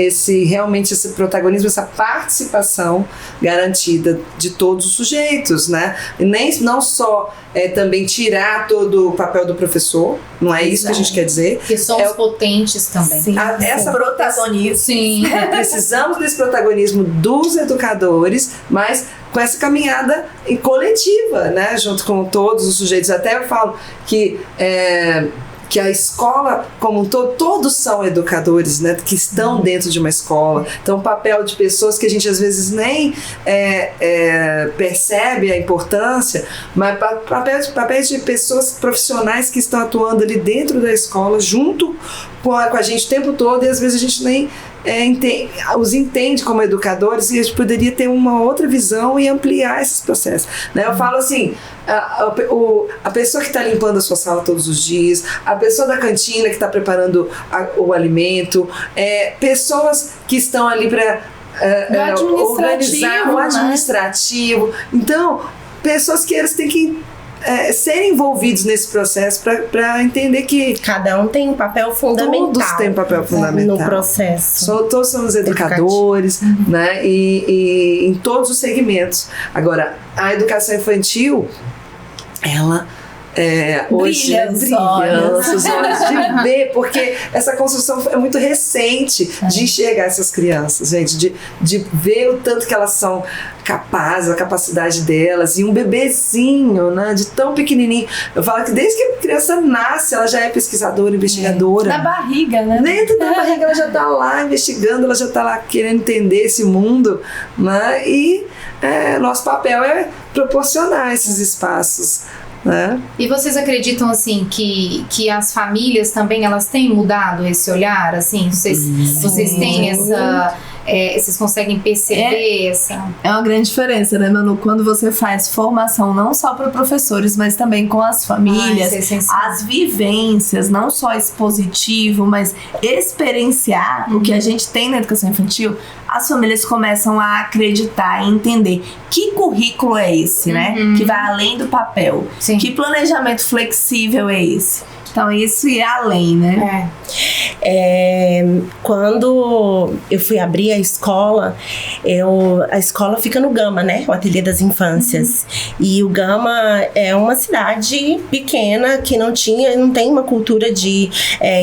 A: realmente esse protagonismo, essa participação garantida de todos os sujeitos, né? E não só também tirar todo o papel do professor, não é isso que a gente quer dizer.
B: Que somos potentes também.
C: Sim, essa protagonismo.
B: Sim.
A: Precisamos desse protagonismo dos educadores, mas com essa caminhada coletiva, né, junto com todos os sujeitos. Até eu falo que a escola como um todo, todos são educadores, né, que estão dentro de uma escola. Então, o papel de pessoas que a gente às vezes nem percebe a importância, mas papéis de pessoas profissionais que estão atuando ali dentro da escola, junto com a gente o tempo todo, e às vezes a gente nem os entende como educadores, e a gente poderia ter uma outra visão e ampliar esses processos, né? Eu falo assim, a pessoa que está limpando a sua sala todos os dias, a pessoa da cantina que está preparando o alimento, pessoas que estão ali para organizar o administrativo. Então, pessoas que eles têm que serem envolvidos nesse processo para entender que
D: cada um tem um papel fundamental.
A: Todos têm um papel fundamental
D: no processo.
A: Todos somos educadores, né? E em todos os segmentos. Agora, a educação infantil, ela hoje
C: brilha os olhos
A: de ver, porque essa construção é muito recente de enxergar essas crianças, gente, de ver o tanto que elas são capazes, a capacidade delas, e um bebezinho, né, de tão pequenininho, eu falo que desde que a criança nasce, ela já é pesquisadora, investigadora.
C: Na barriga, né?
A: Dentro da barriga ela já está lá investigando, ela já está lá querendo entender esse mundo, né, e nosso papel é proporcionar esses espaços.
B: E vocês acreditam assim que as famílias também elas têm mudado esse olhar, assim? Vocês têm essa vocês conseguem perceber essa?
C: É uma grande diferença, né, Manu? Quando você faz formação não só para professores, mas também com as famílias, as vivências, não só expositivo, mas experienciar o que a gente tem na educação infantil, as famílias começam a acreditar e entender que currículo é esse, né? Que vai além do papel.
B: Sim.
C: Que planejamento flexível é esse? Então, isso ia além, né?
D: Quando eu fui abrir a escola, a escola fica no Gama, né? O Ateliê das Infâncias. E o Gama é uma cidade pequena que não tem uma cultura de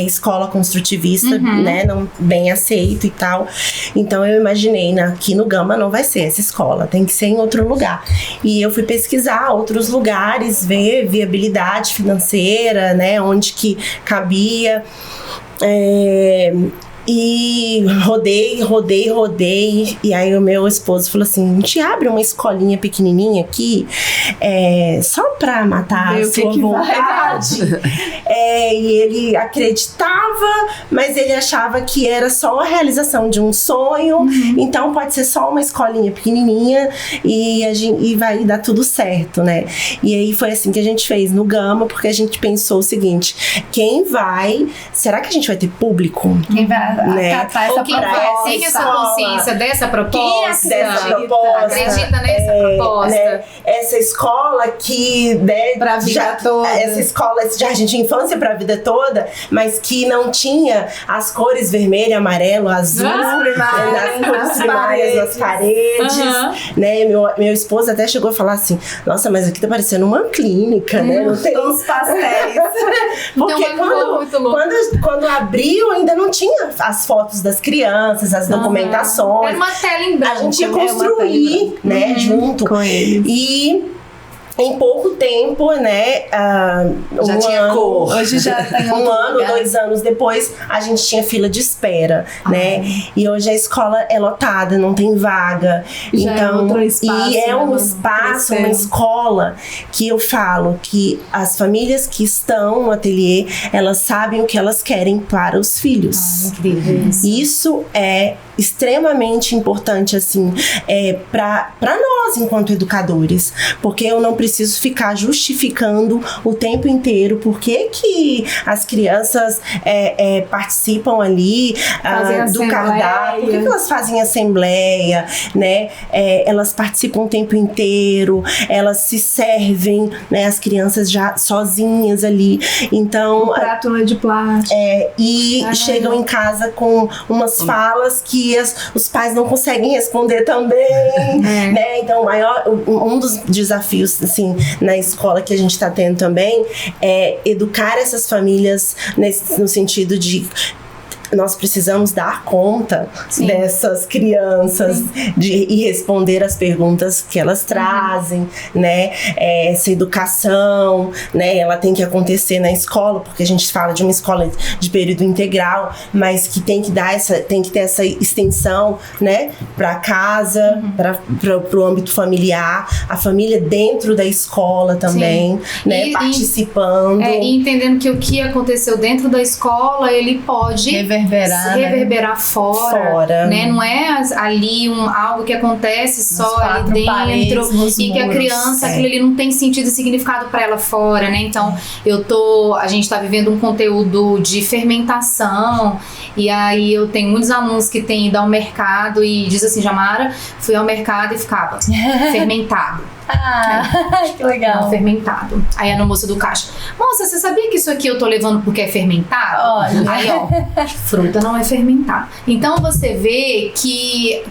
D: escola construtivista, né? Não bem aceito e tal. Então, eu imaginei, aqui no Gama não vai ser essa escola, tem que ser em outro lugar. E eu fui pesquisar outros lugares, ver viabilidade financeira, né? Onde que cabia, e rodei, e aí o meu esposo falou assim, a gente abre uma escolinha pequenininha aqui, só pra matar a sua vontade. E ele acreditava, mas ele achava que era só a realização de um sonho, então pode ser só uma escolinha pequenininha e vai dar tudo certo, né? E aí foi assim que a gente fez no Gama, porque a gente pensou o seguinte, será que a gente vai ter público?
C: Quem vai acatar essa proposta?
B: Tem essa consciência dessa proposta?
C: Acredita
B: nessa proposta?
D: Né? Essa escola que
C: pra vida toda.
D: Essa escola de jardim de infância pra vida toda, mas que não tinha as cores vermelho, amarelo, azul nas cores primárias nas paredes, né? Meu esposo até chegou a falar assim, nossa, mas aqui tá parecendo uma clínica, né? Não tem
C: os pastéis.
D: Porque quando abriu ainda não tinha as fotos das crianças, as documentações.
B: Era uma tela em branco.
D: A gente ia construir, né, junto
C: com eles.
D: E em pouco tempo, né,
A: já tinha cor.
C: Hoje já tem
D: 1 ano, 2 anos depois, a gente tinha fila de espera, né? E hoje a escola é lotada, não tem vaga.
C: Já então, é outro espaço,
D: e é um espaço, uma escola que eu falo que as famílias que estão no ateliê, elas sabem o que elas querem para os filhos.
B: Incrível.
D: Isso é extremamente importante, assim, para nós enquanto educadores, porque eu não preciso ficar justificando o tempo inteiro por que as crianças participam ali do cardápio, por que elas fazem assembleia, né? Elas participam o tempo inteiro, elas se servem, né? As crianças já sozinhas ali, então
C: o prato não é de plástico,
D: e chegam em casa com umas falas que os pais não conseguem responder também, né? Então um dos desafios assim, na escola que a gente está tendo também é educar essas famílias no sentido de nós precisamos dar conta dessas crianças e responder as perguntas que elas trazem, né? Essa educação, né? Ela tem que acontecer na escola, porque a gente fala de uma escola de período integral, mas que tem que ter essa extensão, né? Para casa, para o âmbito familiar, a família dentro da escola também, né? Participando.
B: E entendendo que o que aconteceu dentro da escola, ele pode reverberar fora, né? Não é ali algo que acontece só ali dentro e que a criança, aquilo ali não tem sentido e significado para ela fora, né? Então, a gente tá vivendo um conteúdo de fermentação e aí eu tenho muitos alunos que têm ido ao mercado e diz assim, Jamara, fui ao mercado e ficava fermentado.
C: Que legal.
B: Fermentado. Aí a moça do caixa: moça, você sabia que isso aqui eu tô levando porque é fermentado?
C: Olha.
B: Aí, ó, fruta não é fermentada. Então você vê que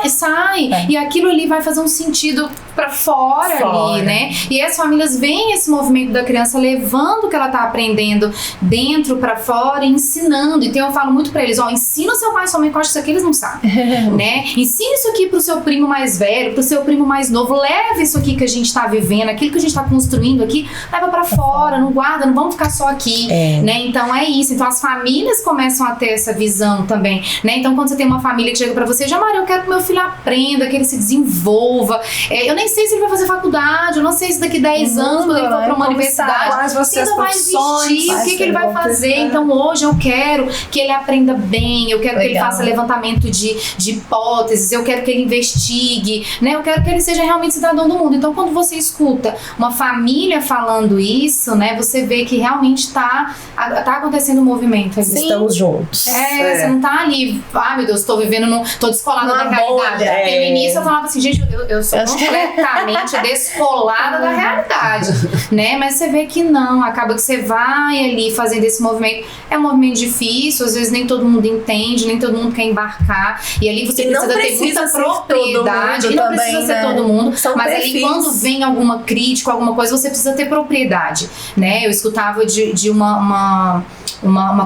B: sai. E aquilo ali vai fazer um sentido pra fora ali, né? E as famílias veem esse movimento da criança levando o que ela tá aprendendo dentro pra fora e ensinando. Então eu falo muito pra eles: ó, ensina o seu pai e sua mãe, que eu acho que isso aqui eles não sabem, né? Ensina isso aqui pro seu primo mais velho, pro seu primo mais novo. Leva isso aqui que a gente tá vivendo, aquilo que a gente tá construindo aqui, leva pra fora, não guarda, não vamos ficar só aqui, né? Então é isso. Então as famílias começam a ter essa visão também, né? Então quando você tem uma família que chega pra você: Jamara, eu quero que meu filho aprenda, que ele se desenvolva. Eu nem sei se ele vai fazer faculdade, eu não sei se daqui 10 anos, quando ele for pra uma universidade,
A: quais vão ser as
B: vai vestir, o que ele vai fazer. Então hoje eu quero que ele aprenda bem, eu quero que ele faça levantamento de hipóteses, eu quero que ele investigue, né? Eu quero que ele seja realmente cidadão do mundo. Então quando você escuta uma família falando isso, né, você vê que realmente tá acontecendo um movimento.
D: Sim. Estamos juntos.
B: Você não tá ali, meu Deus, tô descolada da realidade. Porque no início eu falava assim: gente, eu sou completamente descolada da realidade, né? Mas você vê que não, acaba que você vai ali fazendo esse movimento. É um movimento difícil, às vezes nem todo mundo entende, nem todo mundo quer embarcar. E ali você precisa ter muita propriedade. E não precisa ser todo mundo. Mas ali quando vem alguma crítica, alguma coisa, você precisa ter propriedade, né? Eu escutava de uma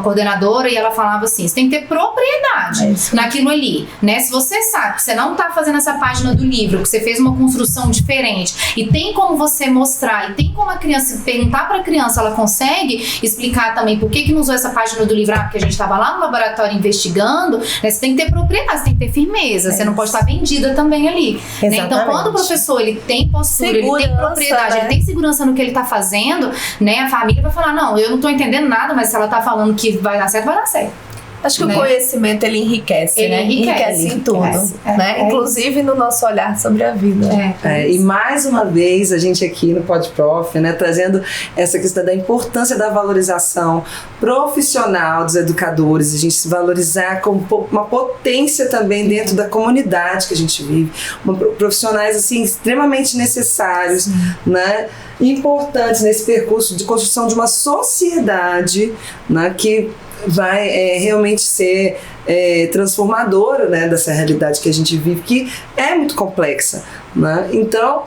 B: coordenadora e ela falava assim: você tem que ter propriedade naquilo ali, né? Se você sabe que você não tá fazendo essa página do livro, que você fez uma construção diferente e tem como você mostrar, e tem como a criança perguntar pra criança, ela consegue explicar também por que não usou essa página do livro, porque a gente tava lá no laboratório investigando, né? Você tem que ter propriedade, você tem que ter firmeza, você não pode estar vendida também ali, né? Então quando o professor ele tem postura, ele tem propriedade, ele tem segurança no que ele tá fazendo, né? A família vai falar: não, eu não tô entendendo nada, mas se ela tá falando que vai dar certo, vai dar certo.
C: Acho que o conhecimento, ele enriquece, né? Enriquece em tudo, né? Inclusive no nosso olhar sobre a vida.
A: E mais uma vez, a gente aqui no PodProf, né, trazendo essa questão da importância da valorização profissional dos educadores, a gente se valorizar como uma potência também dentro da comunidade que a gente vive, profissionais assim extremamente necessários, né, importantes nesse percurso de construção de uma sociedade, né, que vai realmente ser transformadora, né, dessa realidade que a gente vive, que é muito complexa, né? Então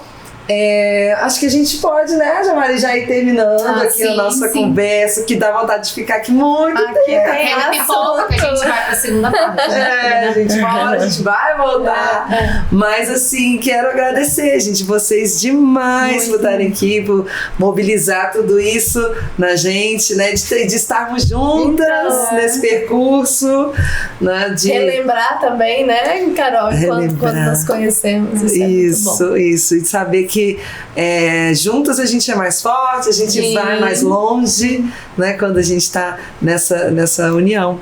A: acho que a gente pode, né, Jamari, já ir terminando aqui a nossa conversa, que dá vontade de ficar aqui muito tempo.
B: Aquela pipoca que a gente vai pra segunda parte.
A: A gente vai voltar. Mas assim, quero agradecer, gente, vocês demais por estarem aqui, por mobilizar tudo isso na gente, né, de estarmos juntas nesse percurso, né, de
C: relembrar também, né, Carol, quando nós conhecemos.
A: Isso, e saber que juntas a gente é mais forte, a gente vai mais longe, né, quando a gente está nessa união.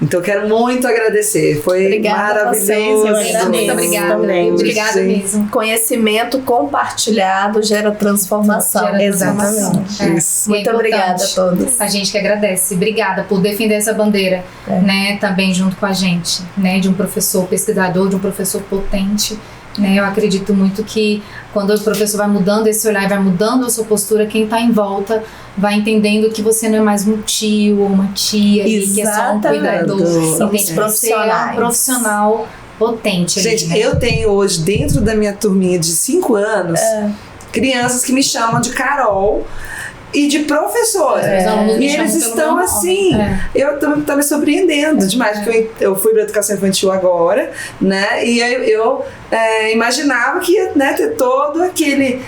A: Então eu quero muito agradecer, foi maravilhoso.
C: Muito obrigada.
B: Obrigada mesmo.
C: Conhecimento compartilhado gera transformação.
D: Exatamente.
C: Isso. Muito obrigada a todos.
B: A gente que agradece. Obrigada por defender essa bandeira, né, também junto com a gente, né, de um professor pesquisador, de um professor potente. Né, eu acredito muito que quando o professor vai mudando esse olhar e vai mudando a sua postura, quem está em volta vai entendendo que você não é mais um tio ou uma tia, que é só um cuidador. Entende? Você é um profissional potente.
A: Gente,
B: né?
A: eu tenho hoje, dentro da minha turminha de 5 anos, crianças que me chamam de Carol e de professora. E eles estão assim, eu tô me surpreendendo demais, porque eu fui para educação infantil agora, né, e eu imaginava que ia, né, ter todo aquele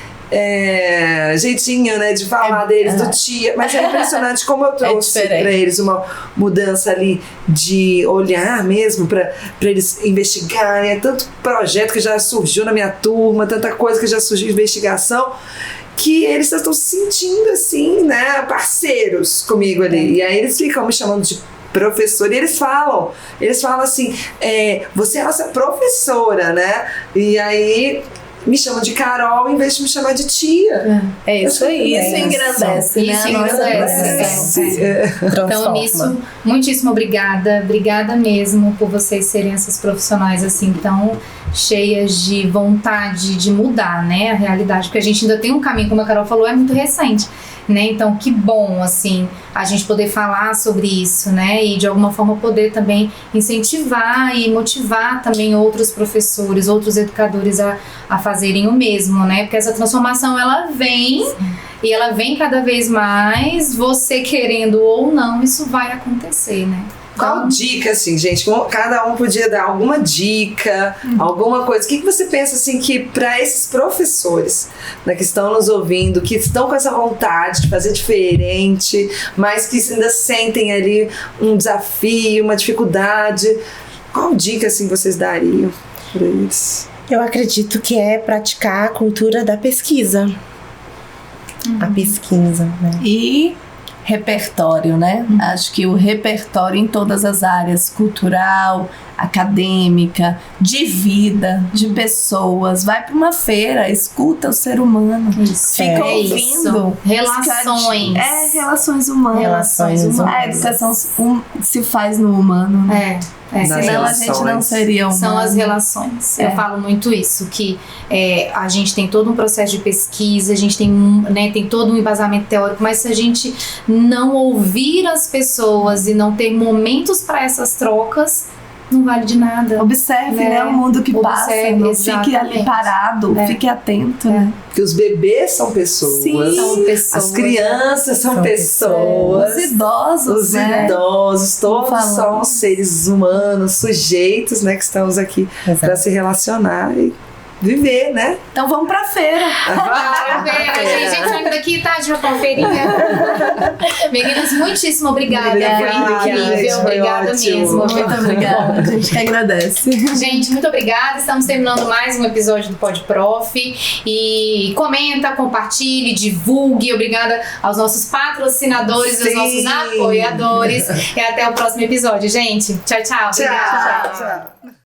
A: jeitinho, né, de falar deles, do tia, mas é impressionante como eu trouxe para eles uma mudança ali de olhar mesmo para eles investigarem. É tanto projeto que já surgiu na minha turma, tanta coisa que já surgiu de investigação, que eles estão se sentindo assim, né, parceiros comigo ali. E aí eles ficam me chamando de professora, e eles falam assim, você é nossa professora, né? E aí me chamam de Carol em vez de me chamar de tia.
C: É isso aí, isso engrandece, né?
B: Isso engrandece. Então nisso muitíssimo obrigada. Obrigada mesmo por vocês serem essas profissionais assim tão cheias de vontade de mudar, né, a realidade, porque a gente ainda tem um caminho, como a Carol falou, é muito recente, né, então que bom, assim, a gente poder falar sobre isso, né, e de alguma forma poder também incentivar e motivar também outros professores, outros educadores a fazerem o mesmo, né, porque essa transformação, ela vem, e ela vem cada vez mais, você querendo ou não, isso vai acontecer, né.
A: Qual dica, assim, gente? Cada um podia dar alguma dica, alguma coisa. O que você pensa, assim, que para esses professores, né, que estão nos ouvindo, que estão com essa vontade de fazer diferente, mas que ainda sentem ali um desafio, uma dificuldade, qual dica, assim, vocês dariam para eles?
D: Eu acredito que é praticar a cultura da pesquisa. A pesquisa, né?
C: E repertório, né? Acho que o repertório em todas as áreas, cultural, acadêmica, de vida, de pessoas. Vai para uma feira, escuta o ser humano.
B: Isso.
C: Fica
B: É
C: ouvindo.
B: isso. Relações.
C: Relações humanas.
D: Relações humanas.
C: A educação se faz no humano.
B: É.
C: Senão a gente não seria humano.
B: São as relações. Eu falo muito isso, que a gente tem todo um processo de pesquisa, a gente tem, né, tem todo um embasamento teórico, mas se a gente não ouvir as pessoas e não ter momentos para essas trocas, não vale de nada.
C: Observe, né, o mundo que passa. Não fique ali parado, fique atento, né?
A: Porque os bebês são pessoas.
C: Sim,
B: são pessoas.
A: As crianças são pessoas.
C: Os idosos,
A: os
C: né?
A: idosos, todos são seres humanos, sujeitos, né, que estamos aqui para se relacionar e viver, né?
C: Então vamos pra feira.
B: A gente saindo daqui, tá, de uma conferinha. Meninas, muitíssimo obrigada. Foi incrível, obrigada mesmo.
C: Muito obrigada, a gente que agradece.
B: Gente, muito obrigada. Estamos terminando mais um episódio do Pod Prof. E comenta, compartilhe, divulgue. Obrigada aos nossos patrocinadores, aos nossos apoiadores. E até o próximo episódio, gente. Tchau, tchau.
A: Tchau.